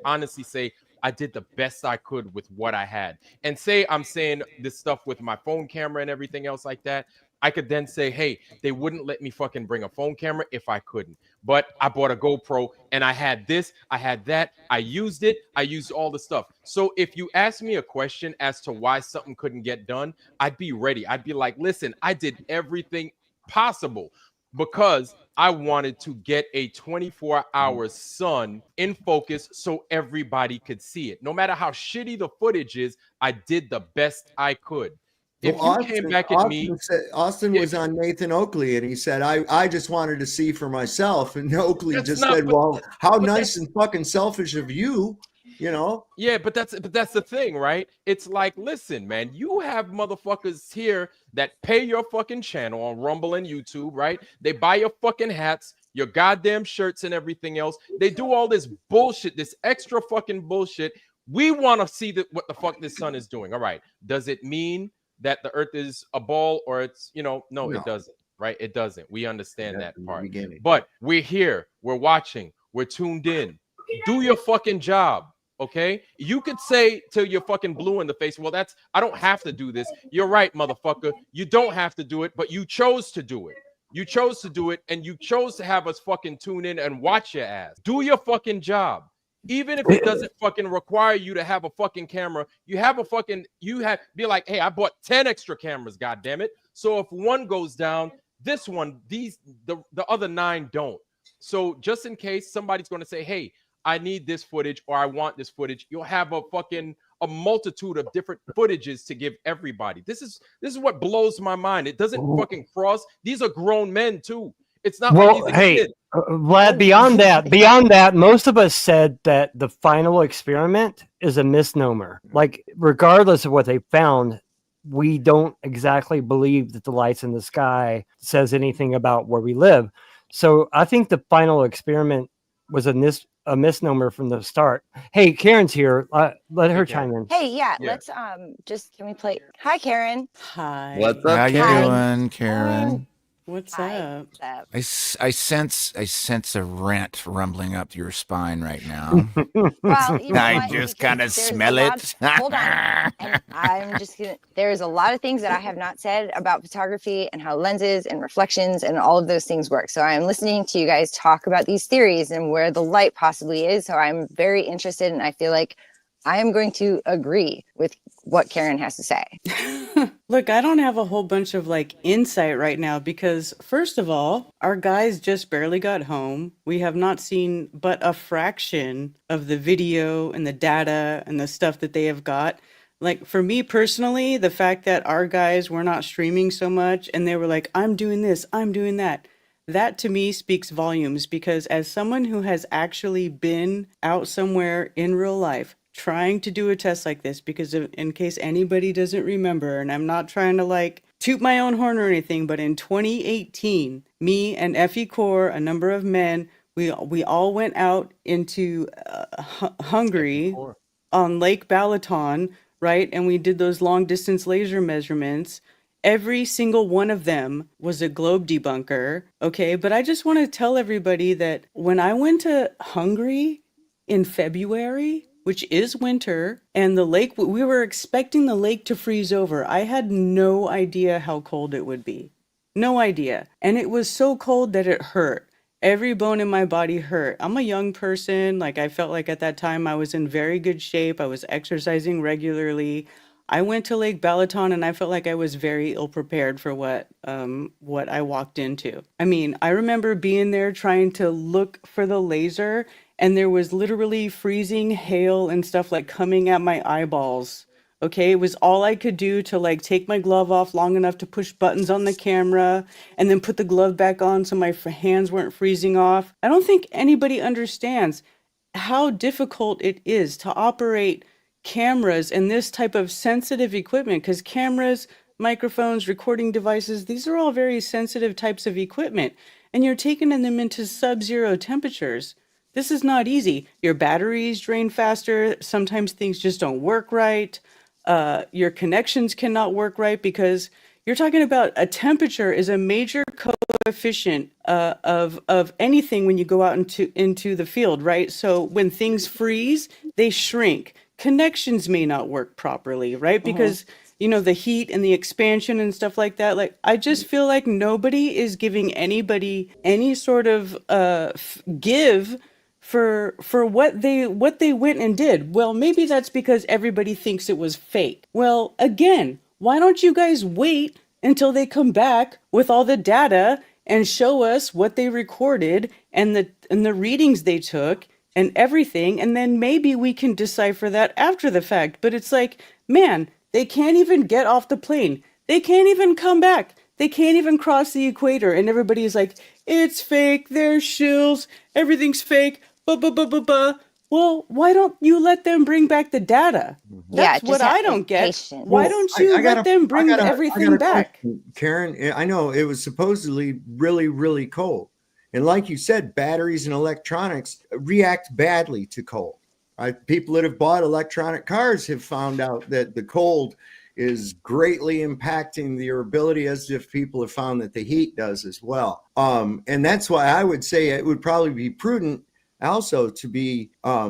honestly say I did the best I could with what I had. And say I'm saying this stuff with my phone camera and everything else like that. I could then say, hey, they wouldn't let me fucking bring a phone camera if I couldn't. But I bought a GoPro and I had this, I had that, I used it, I used all the stuff. So if you ask me a question as to why something couldn't get done, I'd be ready. I'd be like, listen, I did everything possible because I wanted to get a 24-hour sun in focus so everybody could see it. No matter how shitty the footage is, I did the best I could. If you came back at me, Austin was on Nathan Oakley and he said, I just wanted to see for myself. And Oakley just said, well, how nice and fucking selfish of you. Yeah, but that's the thing, right? It's like, listen, man, you have motherfuckers here that pay your fucking channel on Rumble and YouTube, right? They buy your fucking hats, your goddamn shirts, and everything else. They do all this bullshit, this extra fucking bullshit. We want to see what the fuck this sun is doing. All right. Does it mean that the earth is a ball, or it's, no, it doesn't, right? It doesn't. We understand that part. But we're here, we're watching, we're tuned in. Do your fucking job. Okay, you could say till you're fucking blue in the face, well, I don't have to do this. You're right, motherfucker. You don't have to do it, but you chose to do it. You chose to do it, and you chose to have us fucking tune in and watch your ass. Do your fucking job. Even if it doesn't fucking require you to have a fucking camera, be like, hey, I bought 10 extra cameras, goddammit. So if one goes down, the other 9 don't. So just in case somebody's going to say, hey, I need this footage, or I want this footage, you'll have a multitude of different footages to give everybody. This is what blows my mind. It doesn't fucking cross. These are grown men too. It's not like he's a kid. Vlad, beyond that, most of us said that the final experiment is a misnomer. Like, regardless of what they found, we don't exactly believe that the lights in the sky says anything about where we live. So I think the final experiment was a misnomer from the start. Hey, Karen's here. Let her chime in. Hey, let's can we play? Hi, Karen. Hi. What's up? How you Hi. doing, Karen? What's Hi. up? What's up? I sense a rant rumbling up your spine right now. Well, you know I what? just Because kind of there's a smell lot it. Hold on. And I'm just gonna. There's a lot of things that I have not said about photography and how lenses and reflections and all of those things work. So I'm listening to you guys talk about these theories and where the light possibly is. So I'm very interested, and I feel like I am going to agree with what Karen has to say. Look, I don't have a whole bunch of insight right now because, first of all, our guys just barely got home. We have not seen but a fraction of the video and the data and the stuff that they have got. Like, for me personally, the fact that our guys were not streaming so much and they were like, I'm doing this, I'm doing that. That to me speaks volumes because as someone who has actually been out somewhere in real life, trying to do a test like this, because in case anybody doesn't remember, and I'm not trying to toot my own horn or anything, but in 2018, me and Effie Core, a number of men, we all went out into Hungary on Lake Balaton, right? And we did those long distance laser measurements. Every single one of them was a globe debunker, okay? But I just want to tell everybody that when I went to Hungary in February, which is winter, and the lake, we were expecting the lake to freeze over. I had no idea how cold it would be. No idea. And it was so cold that it hurt. Every bone in my body hurt. I'm a young person. I felt like at that time I was in very good shape. I was exercising regularly. I went to Lake Balaton and I felt like I was very ill prepared for what I walked into. I mean, I remember being there trying to look for the laser, and there was literally freezing hail and stuff coming at my eyeballs. Okay, it was all I could do to take my glove off long enough to push buttons on the camera and then put the glove back on so my hands weren't freezing off. I don't think anybody understands how difficult it is to operate cameras and this type of sensitive equipment, because cameras, microphones, recording devices, these are all very sensitive types of equipment, and you're taking them into sub-zero temperatures. This is not easy. Your batteries drain faster. Sometimes things just don't work right. Your connections cannot work right because you're talking about a temperature is a major coefficient of anything when you go out into the field, right? So when things freeze, they shrink. Connections may not work properly, right? Because the heat and the expansion and stuff like that. I just feel like nobody is giving anybody any sort of give for what they went and did. Well, maybe that's because everybody thinks it was fake. Well, again, why don't you guys wait until they come back with all the data and show us what they recorded and the readings they took and everything, and then maybe we can decipher that after the fact. But it's man, they can't even get off the plane. They can't even come back. They can't even cross the equator, and everybody's like, it's fake, they're shills, everything's fake, Well, why don't you let them bring back the data? Yeah, That's what just I have don't get. patience. Why Well, don't you let them bring I got everything a back? question, Karen, I know it was supposedly really, really cold. And like you said, batteries and electronics react badly to cold. People that have bought electronic cars have found out that the cold is greatly impacting their ability, as if people have found that the heat does as well. And that's why I would say it would probably be prudent also to be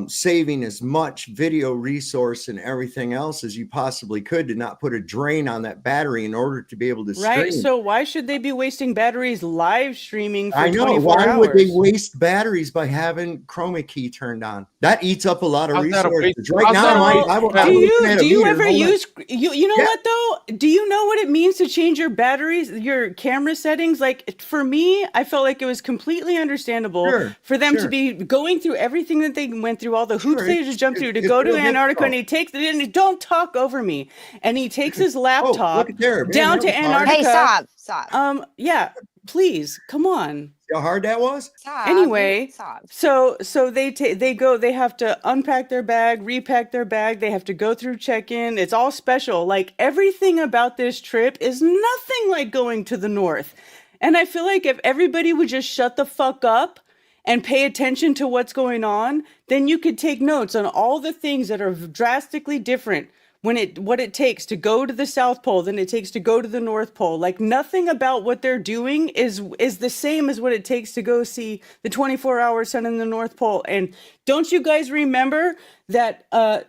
saving as much video resource and everything else as you possibly could, to not put a drain on that battery in order to be able to stream. Right. So why should they be wasting batteries live streaming for I know. 24 Why hours? would they waste batteries by having chroma key turned on? That eats up a lot of How's that a resources. waste? Right How's now, that a I'm waste? looking at a Do you meter. ever Hold on. use you know Yeah. what though? Do you know what it means to change your batteries, your camera settings? Like for me, I felt like it was completely understandable Sure, for them to sure. be going through everything that they went through, all the hoops Sure, they had to jump through to it's go to real Antarctica, and difficult. he takes don't talk over me, and he takes his Oh, laptop look at there. Man, down that to was hard. Antarctica. Hey, stop. Yeah, please, come on. See how hard that was? Stop. Anyway, Stop. so they have to unpack their bag, repack their bag, they have to go through check-in. It's all special. Like everything about this trip is nothing like going to the north. And I feel like if everybody would just shut the fuck up and pay attention to what's going on, then you could take notes on all the things that are drastically different what it takes to go to the South Pole than it takes to go to the North Pole. Like nothing about what they're doing is the same as what it takes to go see the 24-hour sun in the North Pole. And don't you guys remember that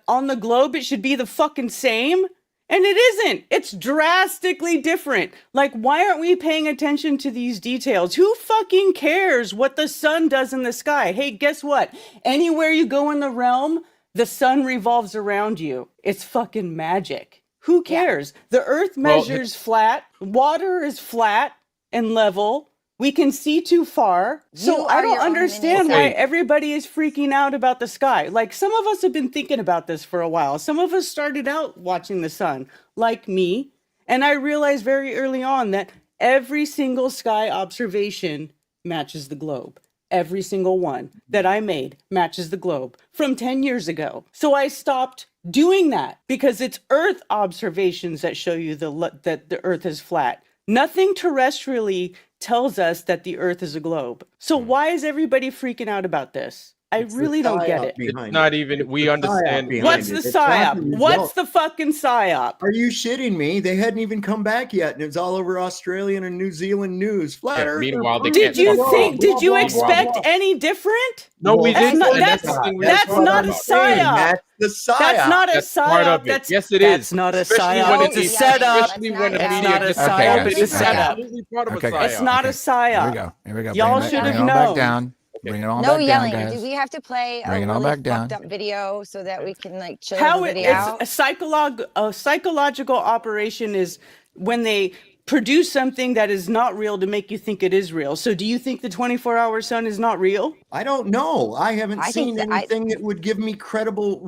on the globe it should be the fucking same? And it isn't. It's drastically different. Like, why aren't we paying attention to these details? Who fucking cares what the sun does in the sky? Hey, guess what? Anywhere you go in the realm, the sun revolves around you. It's fucking magic. Who cares? The earth measures flat. Water is flat and level. We can see too far. So You I are don't your own understand mini why sun. everybody is freaking out about the sky. Like some of us have been thinking about this for a while. Some of us started out watching the sun, like me. And I realized very early on that every single sky observation matches the globe. Every single one that I made matches the globe from 10 years ago. So I stopped doing that because it's Earth observations that show you that the Earth is flat. Nothing terrestrially tells us that the Earth is a globe. So why is everybody freaking out about this? I It's the really don't get psyop it. behind It's not it. even. It's We the psyop understand. behind What's it. the It's not psyop? the What's result. the fucking psyop? Are you shitting me? They hadn't even come back yet, and it's all over Australian and New Zealand news. Flat Yeah, Earth. meanwhile, they Did can't you talk think? about Did you blah, blah, expect blah. any different? No, we That's didn't. not- and that's the that's- thing we that's were talking not a about. psyop. That's the psyop. That's not a That's part psyop. of it. That's Yes, it that's is. not a Especially psyop. when It's a it's setup. Especially when the It's media not a gets psyop, involved. it's a setup. Absolutely part of Okay, a guys. It's psyop. not a Here psyop. we go. Here we go. Y'all Bring it- should bring have it all back known. down. Bring it all No back yelling. down, guys. Do we have to play Bring a it all really back down. fucked up video so that we can like chill How everybody it's out? a psychological operation is when they produce something that is not real to make you think it is real. So do you think the 24-hour sun is not real? I don't know. I haven't I seen think anything that would give me credible.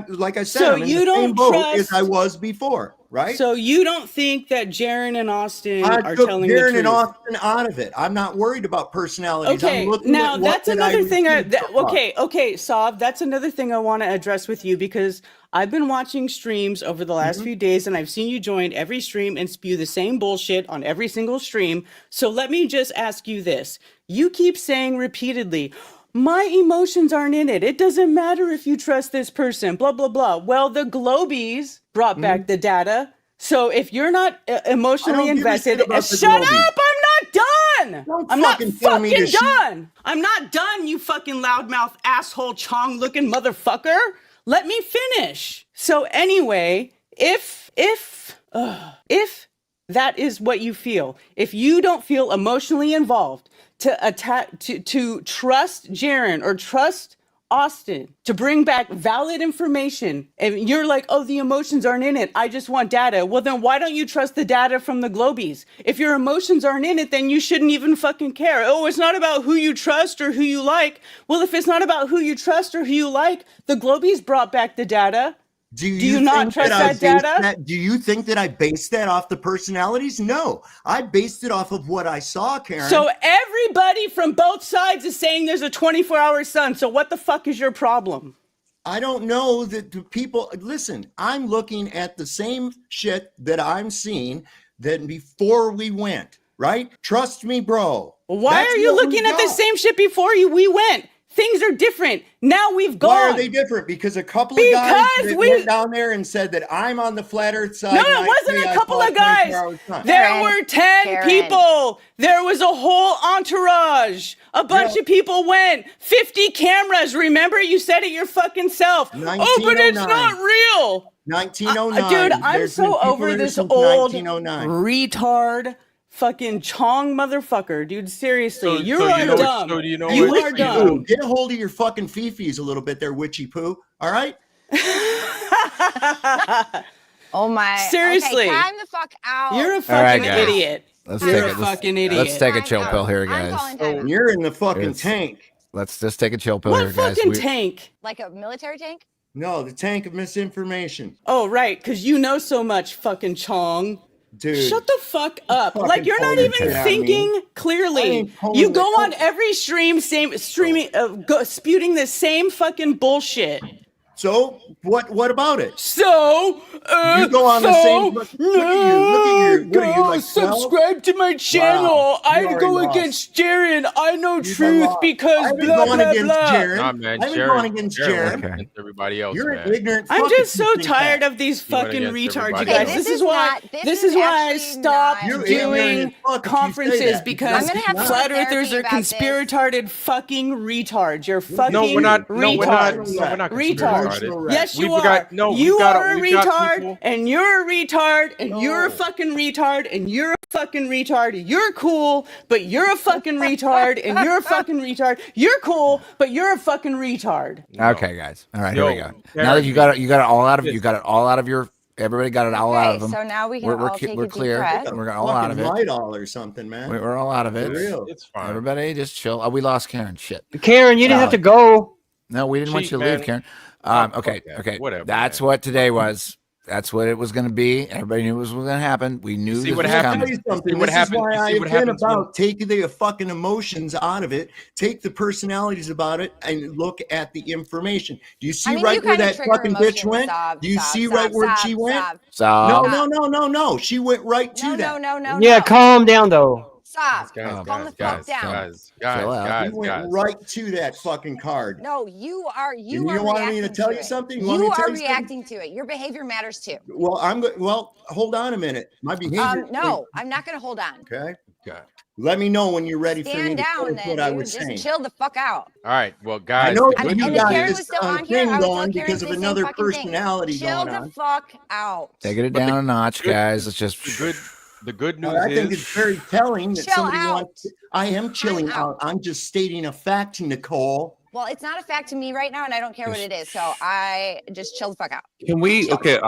Like I said, So I'm in you the don't same boat as trust- I was before, right? So you don't think that Jaren and Austin I are took telling the Darren truth? and Austin out of it. I'm not worried about personalities. Okay, I'm looking now at what that's did I another thing. receive so far. Okay, Sav, that's another thing I want to address with you because I've been watching streams over the last few days and I've seen you join every stream and spew the same bullshit on every single stream. So let me just ask you this. You keep saying repeatedly, my emotions aren't in it. It doesn't matter if you trust this person, blah, blah, blah. Well, the Globies brought back the data. So if you're not emotionally give a invested, shit about the shut Globies. up! I'm not done. Don't I'm not fucking tell me to fucking shut- done. I'm not done, you fucking loudmouth asshole Chong looking motherfucker. Let me finish. So anyway, if that is what you feel, if you don't feel emotionally involved to trust Jaren or trust Austin to bring back valid information, and you're like, oh, the emotions aren't in it, I just want data. Well, then why don't you trust the data from the Globies? If your emotions aren't in it, then you shouldn't even fucking care. Oh, it's not about who you trust or who you like. Well, if it's not about who you trust or who you like, the Globies brought back the data. Do you not think trust I that based data? Do you think that I based that off the personalities? No, I based it off of what I saw, Karen. So everybody from both sides is saying there's a 24-hour sun. So what the fuck is your problem? I don't know that the people listen. I'm looking at the same shit that I'm seeing than before we went. Right? Trust me, bro. Why That's are you what we looking at the got. same shit before we went? Things are different. Now we've gone. Why are they different? Because a couple of guys that went down there and said that I'm on the flat earth side. No, and it I wasn't say a I couple saw of guys. 24 hours time. There were 10 people. There was a whole entourage. A bunch of people went. 50 cameras. Remember, you said it your fucking self. Oh, but it's not real. 1909. Dude, I'm There's been so people over there this since old 1909. retard fucking Chong motherfucker, dude. Seriously, So you you are know what- dumb. so do you know you what- are you dumb. know- Get a hold of your fucking fifis a little bit there, witchy poo. All right? Oh my. Seriously. Okay, time the fuck out. You're a right, fucking guys. idiot. Let's You're take a it. fucking idiot. Let's take a Time chill out. pill here, I'm guys. calling time out. You're in the fucking It's- tank. Let's just take a chill pill What here, guys. fucking tank? Like a military tank? No, the tank of misinformation. Oh, right, because you know so much, fucking Chong. Dude. Shut the fuck up. fucking Like, you're not pulling even shit out of thinking me. I clearly. ain't pulling You go it on out. every stream, spewing the same fucking bullshit. So what about it? So, You go on the same. Look at you. What are you like 12? subscribe to my channel. Wow, you I already go lost. against Jaren. I know You've truth lost. I because haven't blah, gone blah, against blah. Jared. Nah, man. I haven't Jared- gone against Jared Jared. went against everybody else, You're man. an ignorant. I'm fucking just so piece of tired crap. of these You went fucking against retards, you everybody guys. else. This This is is why. not- this This is is why I actually stopped not- You're ignorant doing as fuck if you say conferences that, because because I'm gonna have to flat go to earthers therapy are about this. conspiratarded fucking retards. You're fucking No, we're not. No, we're not. retards. No, we're not. Retards. Emotional wreck. Yes, you We've are. got- no, you we've got- are a we've got retard, people- and you're a retard, and you're a No. fucking retard, and you're a fucking retard. You're cool, but you're a fucking retard, and you're a fucking retard. You're cool, but you're a fucking retard. Okay, guys. All right, here we Yo, go. Now Karen, that you got it all out of you got it all out of your. Everybody got it all out of them. So now we can We're all take we're a deep clear. breath. We're all out of Fucking it. Midol or something, man. We're all out of it. For real. It's fine. Everybody, just chill. Oh, we lost Karen. Shit. Karen, you didn't have to go. No, we didn't want Cheat, you to leave, man. Karen. Fuck Okay, that. okay. Whatever, That's man. what today was. That's what it was going to be. Everybody knew it was going to happen. We knew see this what was happens? I'll tell coming. you something. what This happens- is why you see I what have been happens when- about take the fucking emotions out of it, take the personalities about it, and look at the information. Do you see I mean, right you where kinda that trigger fucking bitch emotions, went? Sob, Do you Sob, see Sob, right where Sob, she went? Sob. So No. She went right to No, that. no. Yeah, calm down though. Stop. Guys, Calm the guys, fuck down. guys, Chill out. guys, You went guys. right to that fucking card. No, you are. You And are you want me to reacting tell you it. something? You You want me to are tell you something? reacting to it. Your behavior matters too. Well, hold on a minute. My behavior. No, I'm not going to hold on. Okay. God. Let me know when you're ready for me Stand to down, finish then. what I Dude. was Just saying. chill the fuck out. All right, well, guys. I know the that good you And news if got Karen is- was this still on here, thing I would going tell Karen because to of say the same another fucking thing. personality Chill going the on. fuck out. taking it But the down a notch, good- guys. Let's just. the good news I think is it's very telling that Chill somebody out. wants. I am chilling Time out. out. I'm just stating a fact, Nicole. Well, it's not a fact to me right now, and I don't care what it is. So I just chill the fuck out. Can we? Okay,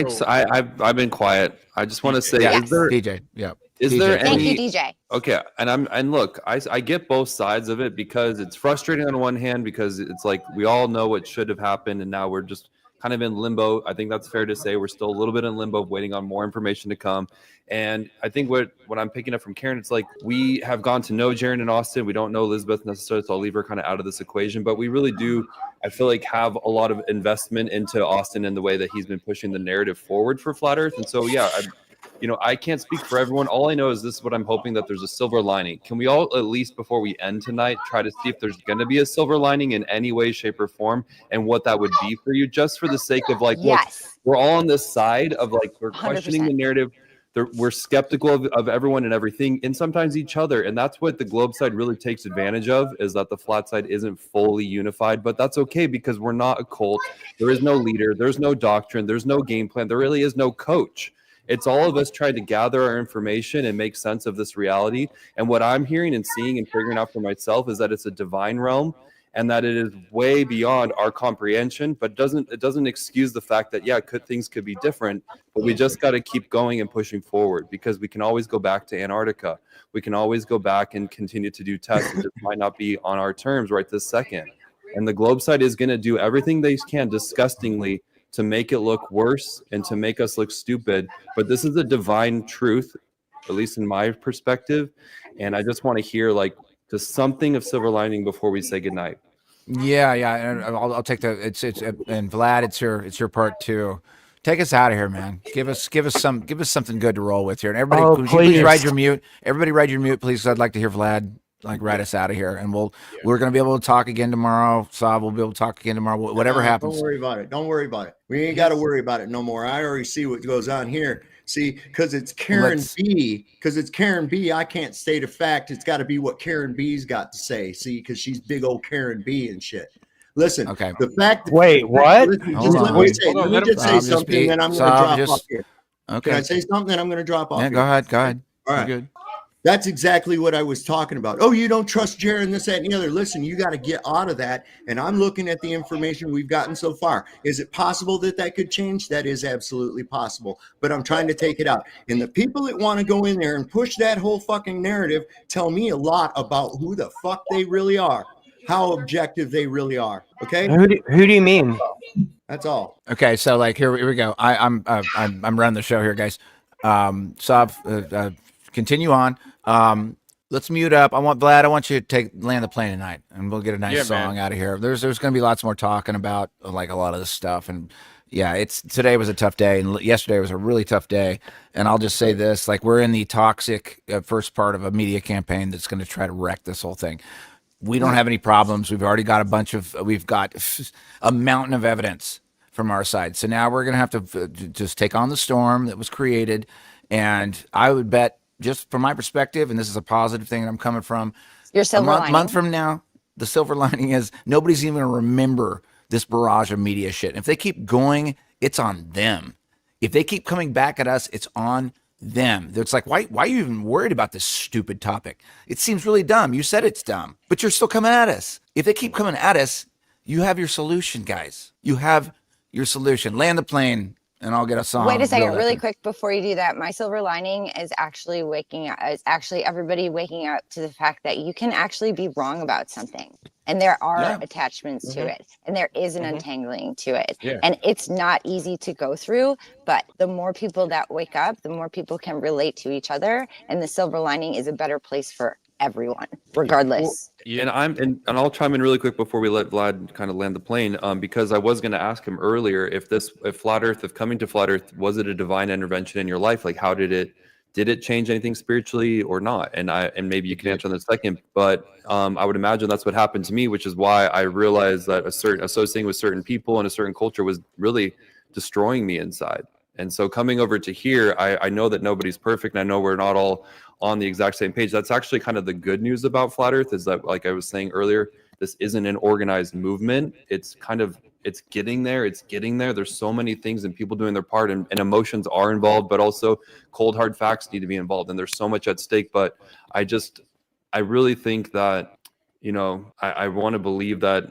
So- I've been quiet. I just want to say, Yeah, is there DJ. Yep. is DJ. there Thank any? you, DJ. Okay, and look, I get both sides of it because it's frustrating on one hand because it's like we all know what should have happened and now we're just kind of in limbo. I think that's fair to say. We're still a little bit in limbo, waiting on more information to come. And I think what I'm picking up from Karen, it's like we have gone to know Jaren and Austin. We don't know Elizabeth necessarily, so I'll leave her kind of out of this equation. But we really do, I feel like, have a lot of investment into Austin and the way that he's been pushing the narrative forward for Flat Earth. And so, yeah, I can't speak for everyone. All I know is this is what I'm hoping, that there's a silver lining. Can we all, at least before we end tonight, try to see if there's going to be a silver lining in any way, shape, or form, and what that would be for you, just for the sake of like, look, Yes. we're all on this side of like, we're 100%. questioning the narrative. We're skeptical of everyone and everything, and sometimes each other. And that's what the globe side really takes advantage of, is that the flat side isn't fully unified. But that's okay, because we're not a cult. There is no leader. There's no doctrine. There's no game plan. There really is no coach. It's all of us trying to gather our information and make sense of this reality. And what I'm hearing and seeing and figuring out for myself is that it's a divine realm, and that it is way beyond our comprehension, but it doesn't excuse the fact that, yeah, things could be different, but we just got to keep going and pushing forward, because we can always go back to Antarctica. We can always go back and continue to do tests. It might not be on our terms right this second. And the globe side is going to do everything they can disgustingly to make it look worse and to make us look stupid. But this is a divine truth, at least in my perspective. And I just want to hear like just something of silver lining before we say goodnight. Yeah, and I'll take the and Vlad, it's your part too. Take us out of here, man. Give us something good to roll with here. And everybody, please ride your mute. Everybody ride your mute, please. I'd like to hear Vlad like ride us out of here, and we're gonna be able to talk again tomorrow. Saab will be able to talk again tomorrow. Whatever happens. Don't worry about it. Don't worry about it. We ain't got to worry about it no more. I already see what goes on here. See, because it's Karen B. Because it's Karen B. I can't state a fact. It's got to be what Karen B's got to say. See, because she's big old Karen B and shit. Listen. Okay. The fact. Wait, what? Listen, let me just say something, then I'm going to drop off here. Okay. Can I say something? Then I'm going to drop off. Yeah, go ahead. All right. You're good. That's exactly what I was talking about. Oh, you don't trust Jared and this, that, and the other. Listen, you got to get out of that. And I'm looking at the information we've gotten so far. Is it possible that could change? That is absolutely possible. But I'm trying to take it out. And the people that want to go in there and push that whole fucking narrative tell me a lot about who the fuck they really are, how objective they really are. Okay. Who do you mean? That's all. Okay. So like, here we go. I'm running the show here, guys. Saab, continue on. Let's mute up. I want you to land the plane tonight, and we'll get a nice song out of here. There's going to be lots more talking about like a lot of this stuff, and today was a tough day, and yesterday was a really tough day. And I'll just say this: like, we're in the toxic first part of a media campaign that's going to try to wreck this whole thing. We don't have any problems. We've already got we've got a mountain of evidence from our side. So now we're going to have to just take on the storm that was created, and I would bet, just from my perspective, and this is a positive thing that I'm coming from, your silver lining. Month from now, the silver lining is nobody's even going to remember this barrage of media shit. And if they keep going, it's on them. If they keep coming back at us, it's on them. It's like, why are you even worried about this stupid topic? It seems really dumb. You said it's dumb, but you're still coming at us. If they keep coming at us, you have your solution, guys. You have your solution. Land the plane. And I'll get a song. Wait a second, really quick before you do that. My silver lining is actually everybody waking up to the fact that you can actually be wrong about something. And there are attachments to it. And there is an untangling to it. Yeah. And it's not easy to go through, but the more people that wake up, the more people can relate to each other. And the silver lining is a better place for everyone, regardless. And I'll chime in really quick before we let Vlad kind of land the plane, because I was going to ask him earlier if coming to Flat Earth, was it a divine intervention in your life? Like, how did it change anything spiritually or not? And maybe you can answer in a second, but I would imagine that's what happened to me, which is why I realized that associating with certain people and a certain culture was really destroying me inside. And so coming over to here, I know that nobody's perfect, and I know we're not all on the exact same page. That's actually kind of the good news about Flat Earth, is that, like I was saying earlier, this isn't an organized movement. It's getting there. There's so many things and people doing their part, and emotions are involved, but also cold hard facts need to be involved. And there's so much at stake. But I really think that, I want to believe that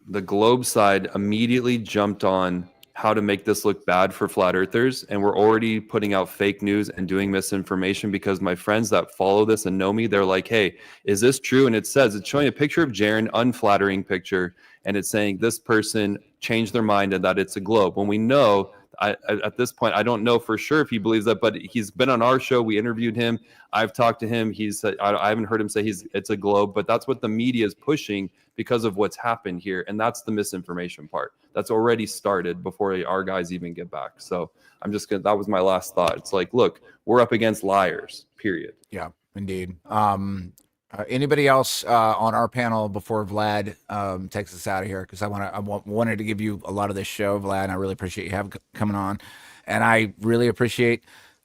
the globe side immediately jumped on how to make this look bad for flat earthers, and we're already putting out fake news and doing misinformation, because my friends that follow this and know me, they're like, hey, is this true? And it's showing a picture of Jaren, unflattering picture, and it's saying this person changed their mind and that it's a globe. When we know, at this point, I don't know for sure if he believes that, but he's been on our show. We interviewed him. I've talked to him. He said, I haven't heard him say it's a globe, but that's what the media is pushing because of what's happened here. And that's the misinformation part. That's already started before our guys even get back. So that was my last thought. It's like, look, we're up against liars, period. Yeah, indeed. Anybody else on our panel before Vlad takes us out of here? Because I wanted to give you a lot of this show, Vlad, and I really appreciate you coming on. And I really appreciate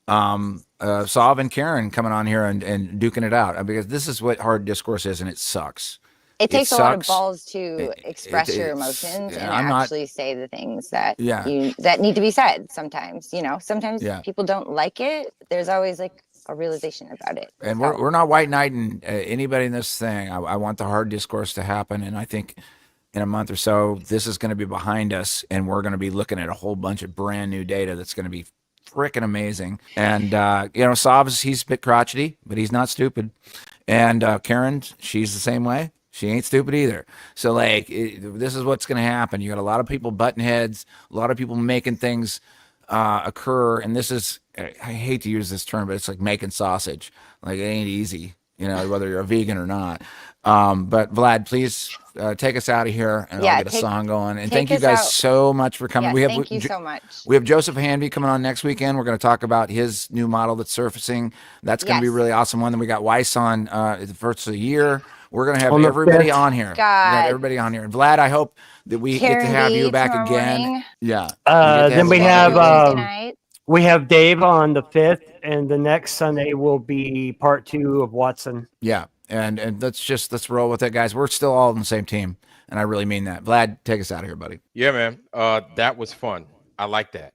Sav and Karen coming on here and duking it out, because this is what hard discourse is, and it sucks. It takes a lot of balls to express your emotions and actually say the things that that need to be said. Sometimes, sometimes people don't like it. There's always like a realization about it. And we're not white knighting anybody in this thing. I want the hard discourse to happen, and I think in a month or so this is going to be behind us, and we're going to be looking at a whole bunch of brand new data that's going to be freaking amazing. And Sav's, he's a bit crotchety, but he's not stupid. And Karen, she's the same way. She ain't stupid either. So like, this is what's going to happen. You got a lot of people butting heads, a lot of people making things occur, and this is, I hate to use this term, but it's like making sausage. Like, it ain't easy, you know, whether you're a vegan or not. But Vlad, please take us out of here, and I'll get a song going. And thank you guys so much for coming. Yes, thank you so much. We have Joseph Hanvey coming on next weekend. We're going to talk about his new model that's surfacing. That's going to be a really awesome one. Then we got Weiss on the first of the year. We're going to have everybody on here. Everybody on here. And Vlad, I hope that we get to have you back again. Morning. Yeah. Then we have Dave on the 5th, and the next Sunday will be part 2 of Watson. Yeah. And let's roll with it, guys. We're still all on the same team, and I really mean that. Vlad, take us out of here, buddy. Yeah, man. That was fun. I like that.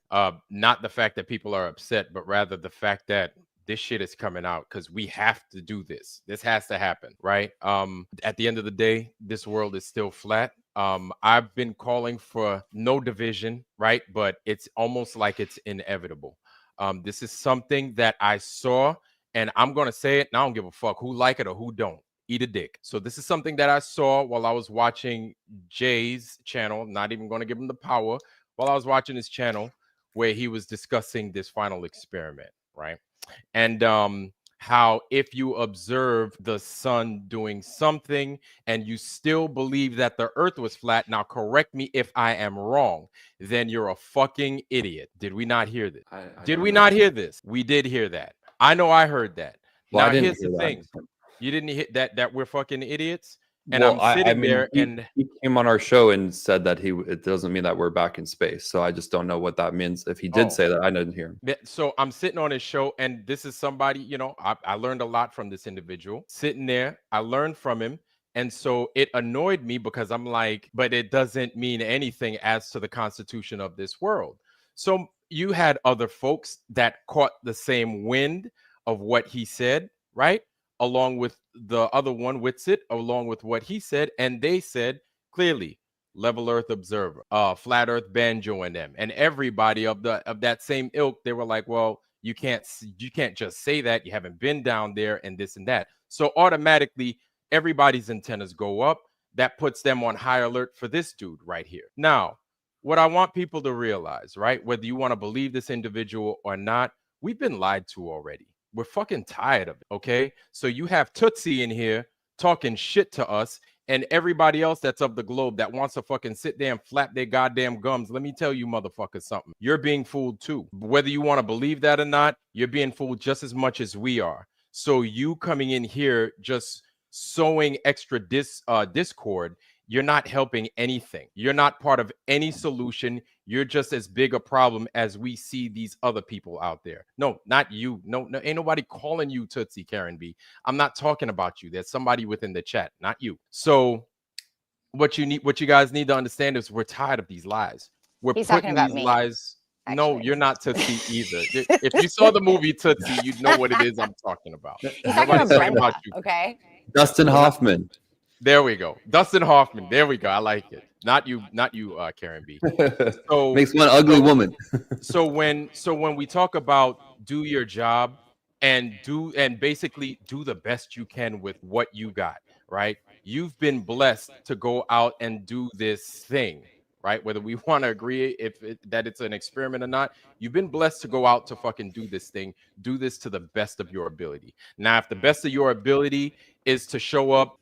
Not the fact that people are upset, but rather the fact that this shit is coming out, because we have to do this. This has to happen, right? At the end of the day, this world is still flat. I've been calling for no division, right? But it's almost like it's inevitable. This is something that I saw, and I'm going to say it, and I don't give a fuck who like it or who don't. Eat a dick. So this is something that I saw while I was watching Jay's channel. Not even going to give him the power. While I was watching his channel, where he was discussing this final experiment, right? And how if you observe the sun doing something and you still believe that the earth was flat, now correct me if I am wrong, then you're a fucking idiot. Did we not hear this? Did we not hear this? We did hear that. I know I heard that. Well, now here's the thing. You didn't hear that we're fucking idiots? And well, I'm sitting there, he, and he came on our show and said that it doesn't mean that we're back in space. So I just don't know what that means. If he did say that, I didn't hear him. So I'm sitting on his show, and this is somebody, you know, I learned a lot from this individual. Sitting there, I learned from him. And so it annoyed me, because I'm like, but it doesn't mean anything as to the constitution of this world. So you had other folks that caught the same wind of what he said, right? Along with the other one, Witsit, along with what he said, and they said clearly, Level Earth Observer, Flat Earth Banjo, and them, and everybody of that same ilk. They were like, well, you can't just say that, you haven't been down there, and this and that. So automatically, everybody's antennas go up. That puts them on high alert for this dude right here. Now, what I want people to realize, right, whether you want to believe this individual or not, we've been lied to already. We're fucking tired of it, okay? So you have Tootsie in here talking shit to us, and everybody else that's of the globe that wants to fucking sit there and flap their goddamn gums. Let me tell you, motherfuckers, something. You're being fooled too. Whether you want to believe that or not, you're being fooled just as much as we are. So you coming in here just sowing extra discord, you're not helping anything. You're not part of any solution. You're just as big a problem as we see these other people out there. No, not you. No, ain't nobody calling you Tootsie, Karen B. I'm not talking about you. There's somebody within the chat, not you. So what you guys need to understand is we're tired of these lies. He's talking about me. Lies. Actually. No, you're not Tootsie either. If you saw the movie Tootsie, you'd know what it is I'm talking about. He's talking about you. Okay. Dustin Hoffman. There we go. Dustin Hoffman. There we go. I like it. Not you, Karen B. So makes one ugly woman. so when we talk about do your job and basically do the best you can with what you got, right? You've been blessed to go out and do this thing, right? Whether we want to agree that it's an experiment or not, you've been blessed to go out to fucking do this thing. Do this to the best of your ability. Now, if the best of your ability is to show up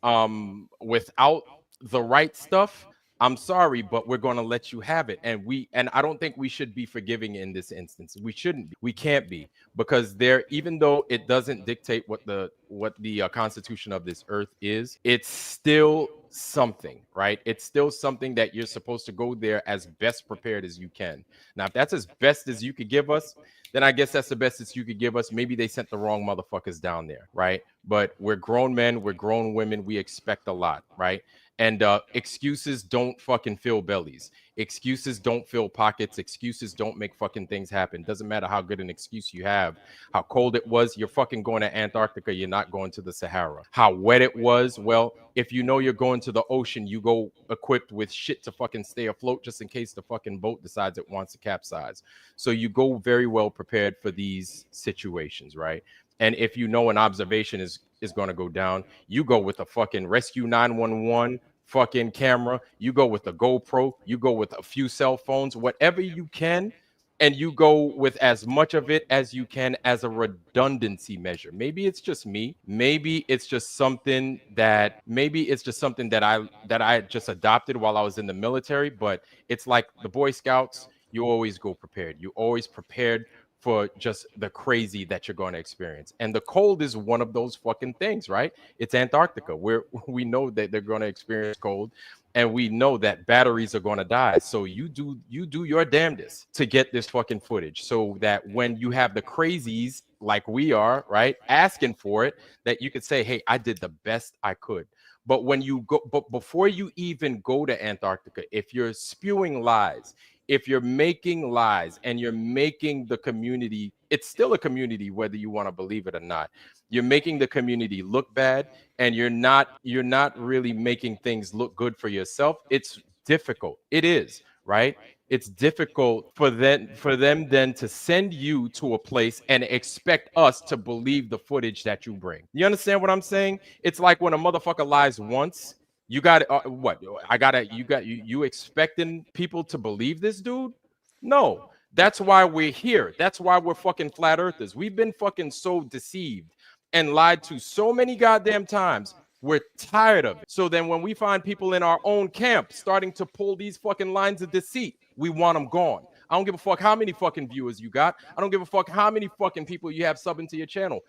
without the right stuff, I'm sorry, but we're going to let you have it. And I don't think we should be forgiving in this instance. We shouldn't be. We can't be, because even though it doesn't dictate what the constitution of this earth is, it's still something, right? It's still something that you're supposed to go there as best prepared as you can. Now, if that's as best as you could give us, then I guess that's the best that you could give us. Maybe they sent the wrong motherfuckers down there, right? But we're grown men, we're grown women, we expect a lot, right? And excuses don't fucking fill bellies. Excuses don't fill pockets. Excuses don't make fucking things happen. Doesn't matter how good an excuse you have. How cold it was, you're fucking going to Antarctica. You're not going to the Sahara. How wet it was, well, if you know you're going to the ocean, you go equipped with shit to fucking stay afloat just in case the fucking boat decides it wants to capsize. So you go very well prepared for these situations, right? And if you know an observation is is going to go down. You go with a fucking Rescue 911 fucking camera. You go with a GoPro. You go with a few cell phones, whatever you can. And you go with as much of it as you can as a redundancy measure. Maybe it's just me. Maybe it's just something that I just adopted while I was in the military. But it's like the Boy Scouts. You always go prepared. You always prepared for just the crazy that you're going to experience. And the cold is one of those fucking things, right? It's Antarctica, where we know that they're going to experience cold. And we know that batteries are going to die. So you do your damnedest to get this fucking footage so that when you have the crazies like we are, right, asking for it, that you could say, hey, I did the best I could. But when you go, but before you even go to Antarctica, if you're spewing lies, if you're making lies and you're making the community, it's still a community, whether you want to believe it or not. You're making the community look bad, and you're not really making things look good for yourself. It's difficult. It is, right? It's difficult for them then to send you to a place and expect us to believe the footage that you bring. You understand what I'm saying? It's like when a motherfucker lies once. You got you expecting people to believe this dude? No. That's why we're here. That's why we're fucking flat earthers. We've been fucking so deceived and lied to so many goddamn times. We're tired of it. So then when we find people in our own camp starting to pull these fucking lines of deceit, we want them gone. I don't give a fuck how many fucking viewers you got. I don't give a fuck how many fucking people you have subbing to your channel.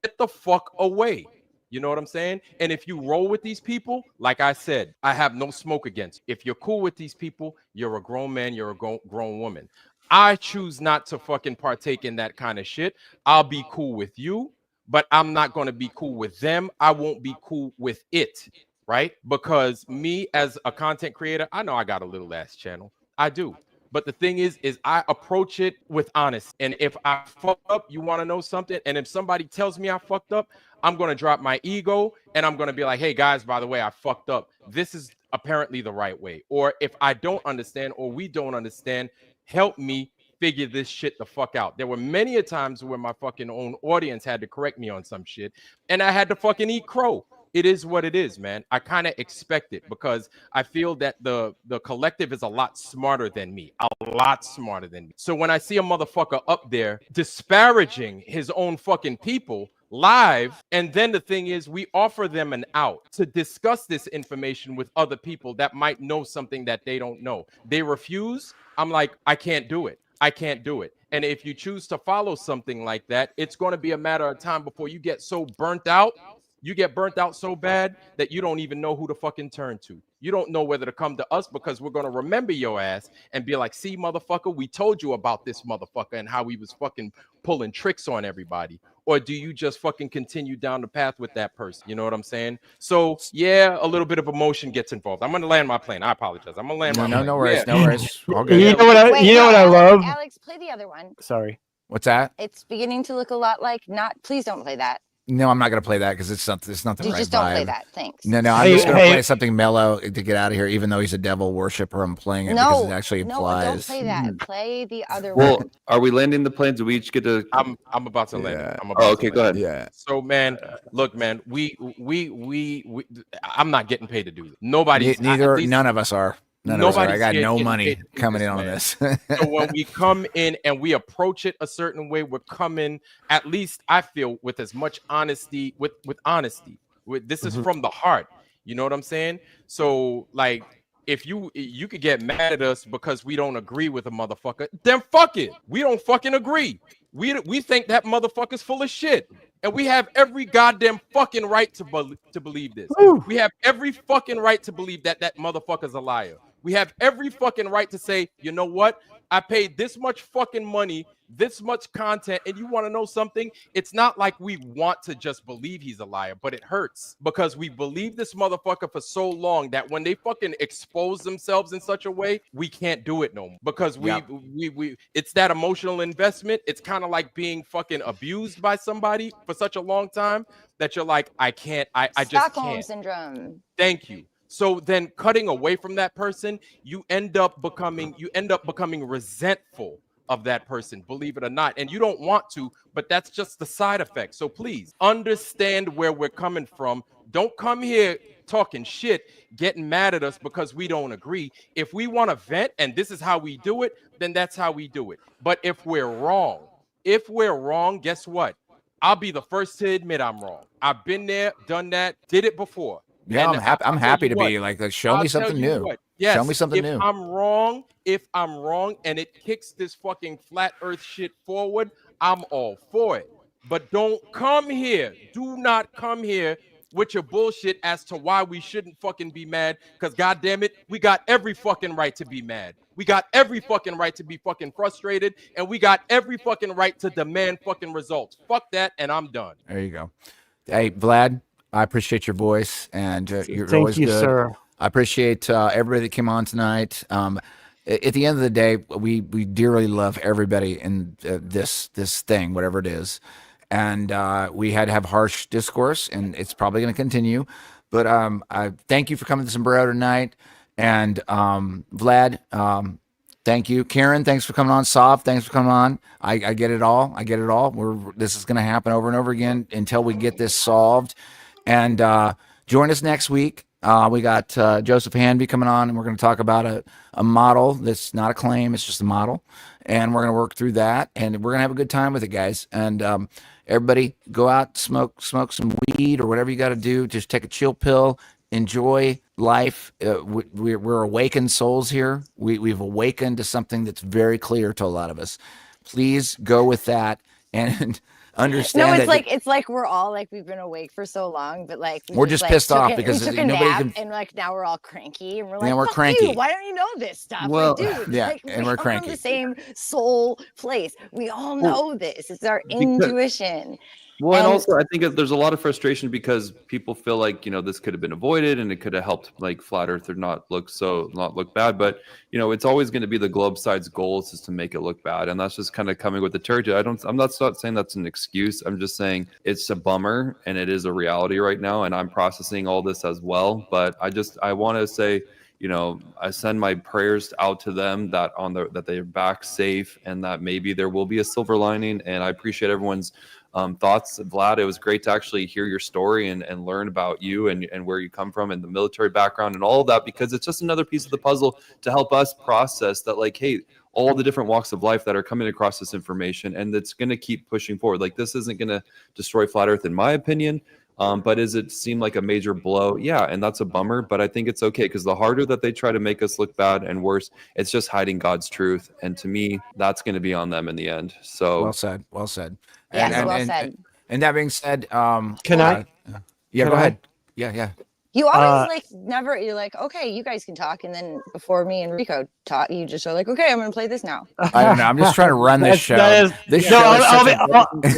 Get the fuck away. You know what I'm saying? And if you roll with these people, like I said, I have no smoke against you. If you're cool with these people, you're a grown man, you're a grown woman. I choose not to fucking partake in that kind of shit. I'll be cool with you, but I'm not going to be cool with them. I won't be cool with it, right? Because me as a content creator, I know I got a little ass channel. I do. But the thing is I approach it with honesty. And if I fuck up, you want to know something? And if somebody tells me I fucked up, I'm going to drop my ego and I'm going to be like, hey, guys, by the way, I fucked up. This is apparently the right way. Or if I don't understand or we don't understand, help me figure this shit the fuck out. There were many a times where my fucking own audience had to correct me on some shit and I had to fucking eat crow. It is what it is, man. I kind of expect it because I feel that the collective is a lot smarter than me, a lot smarter than me. So when I see a motherfucker up there disparaging his own fucking people live, and then the thing is we offer them an out to discuss this information with other people that might know something that they don't know. They refuse. I'm like, I can't do it. I can't do it. And if you choose to follow something like that, it's going to be a matter of time before you get so burnt out. You get burnt out so bad that you don't even know who to fucking turn to. You don't know whether to come to us because we're going to remember your ass and be like, see, motherfucker, we told you about this motherfucker and how he was fucking pulling tricks on everybody. Or do you just fucking continue down the path with that person? You know what I'm saying? So, yeah, a little bit of emotion gets involved. I'm going to land my plane. I apologize. I'm going to land my plane. No worries. Yeah. No worries. All good. You know what I, Wait, you know no, what I love? Alex, play the other one. Sorry. What's that? It's beginning to look a lot like not. Please don't play that. No, I'm not going to play that because it's not the You right just don't play vibe. that. Thanks. No, I'm Hey, just going to hey. play something mellow to get out of here, even though he's a devil worshiper. I'm playing it because it actually No, applies. don't play that. Play the other Well, one. are we landing the planes? Do we each get to? I'm about to land it. Yeah. I'm about Oh, to okay, land go it. ahead. Yeah. So, man, look, man, we I'm not getting paid to do this. Nobody's Neither, at least none of us are. None of us are. I nobody's got here no getting money paid to do coming this, in on man. this. So when we come in and we approach it a certain way, we're coming, at least I feel, with as much honesty, with honesty. This is from the heart. You know what I'm saying? So, like, if you could get mad at us because we don't agree with a motherfucker, then fuck it. We don't fucking agree. We think that motherfucker's full of shit. And we have every goddamn fucking right to believe this. Woo. We have every fucking right to believe that motherfucker's a liar. We have every fucking right to say, you know what? I paid this much fucking money, this much content, and you want to know something? It's not like we want to just believe he's a liar, but it hurts because we believe this motherfucker for so long that when they fucking expose themselves in such a way, we can't do it no more because we it's that emotional investment. It's kind of like being fucking abused by somebody for such a long time that you're like, I can't, I just Stockholm can't. syndrome. Thank you. So then cutting away from that person, you end up becoming resentful of that person, believe it or not. And you don't want to, but that's just the side effect. So please understand where we're coming from. Don't come here talking shit, getting mad at us because we don't agree. If we want to vent and this is how we do it, then that's how we do it. But if we're wrong, guess what? I'll be the first to admit I'm wrong. I've been there, done that, did it before. Yeah, And I'm happy. I'm happy to be like, show me I'll something tell you new. what, yes, show me something if new. if I'm wrong and it kicks this fucking flat earth shit forward, I'm all for it. But don't come here. Do not come here with your bullshit as to why we shouldn't fucking be mad. Because goddamn it, we got every fucking right to be mad. We got every fucking right to be fucking frustrated, and we got every fucking right to demand fucking results. Fuck that, and I'm done. There you go. Hey, Vlad, I appreciate your voice, and you're Thank always you, good. sir. I appreciate everybody that came on tonight. At the end of the day, we dearly love everybody in this thing, whatever it is. And we had to have harsh discourse, and it's probably going to continue. But I thank you for coming to Sombrero tonight. And Vlad, thank you. Karen, thanks for coming on. Sav, thanks for coming on. I get it all. This is going to happen over and over again until we get this solved. And join us next week. We got Joseph Hanvey coming on, and we're going to talk about a model that's not a claim, it's just a model. And we're going to work through that, and we're going to have a good time with it, guys. And everybody go out, smoke some weed or whatever you got to do. Just take a chill pill, enjoy life. We're awakened souls here. We've awakened to something that's very clear to a lot of us. Please go with that and understand. No, it's like we're all like, we've been awake for so long, but like we're just pissed off because we took a nobody nap, can. and like now we're all cranky, and we're like, Yeah, we're fuck cranky. you, why don't you know this stuff? Well, like, dude, yeah, like, and we we're come cranky. from the same soul place. We all know this. It's our intuition. Well, and And- also I think there's a lot of frustration because people feel like, this could have been avoided and it could have helped like flat earth or not look bad. But, it's always going to be the globe side's goal is to make it look bad. And that's just kind of coming with the territory. I'm not saying that's an excuse. I'm just saying it's a bummer and it is a reality right now. And I'm processing all this as well. But I want to say, I send my prayers out to them that they're back safe and that maybe there will be a silver lining. And I appreciate everyone's thoughts. Vlad, it was great to actually hear your story and learn about you and where you come from and the military background and all of that, because it's just another piece of the puzzle to help us process that, like, hey, all the different walks of life that are coming across this information, and it's going to keep pushing forward. Like, this isn't going to destroy flat earth in my opinion. But does it seem like a major blow? Yeah, and that's a bummer, but I think it's okay, because the harder that they try to make us look bad and worse, it's just hiding God's truth. And to me, that's going to be on them in the end. So Well said. Well said. Yes, well said. And that being said, Can I? Yeah, Can go I? ahead. Yeah. You always you're like, okay, you guys can talk, and then before me and Rico talk, you just are like, okay, I'm gonna play this now. I don't know. I'm just trying to run this show. This show is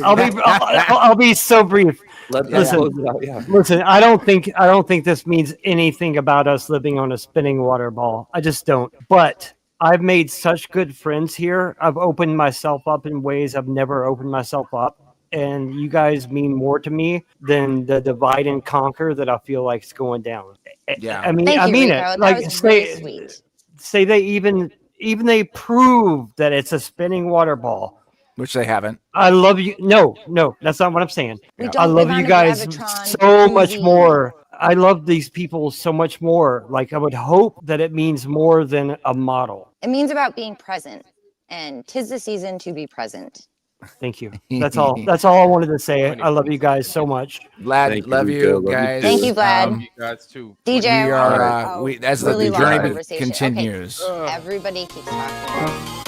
I'll be so brief. let's close it out. Yeah. Listen, I don't think this means anything about us living on a spinning water ball. I just don't. But I've made such good friends here. I've opened myself up in ways I've never opened myself up. And you guys mean more to me than the divide and conquer that I feel like is going down. Yeah. I mean, Thank I you, mean Rico. it. That Like was really sweet. say they even they prove that it's a spinning water ball. Which they haven't. I love you. No, that's not what I'm saying. We I don't love live you on a guys gravitron so much koozie. more. I love these people so much more. Like, I would hope that it means more than a model. It means about being present, and 'tis the season to be present. Thank you. That's all. That's all I wanted to say. I love you guys so much. Vlad, Thank you, love Rico. you Love you guys. too. Thank you, Vlad. You guys too. DJ, We I are, want a as the really long journey conversation. Okay, continues. everybody keeps talking.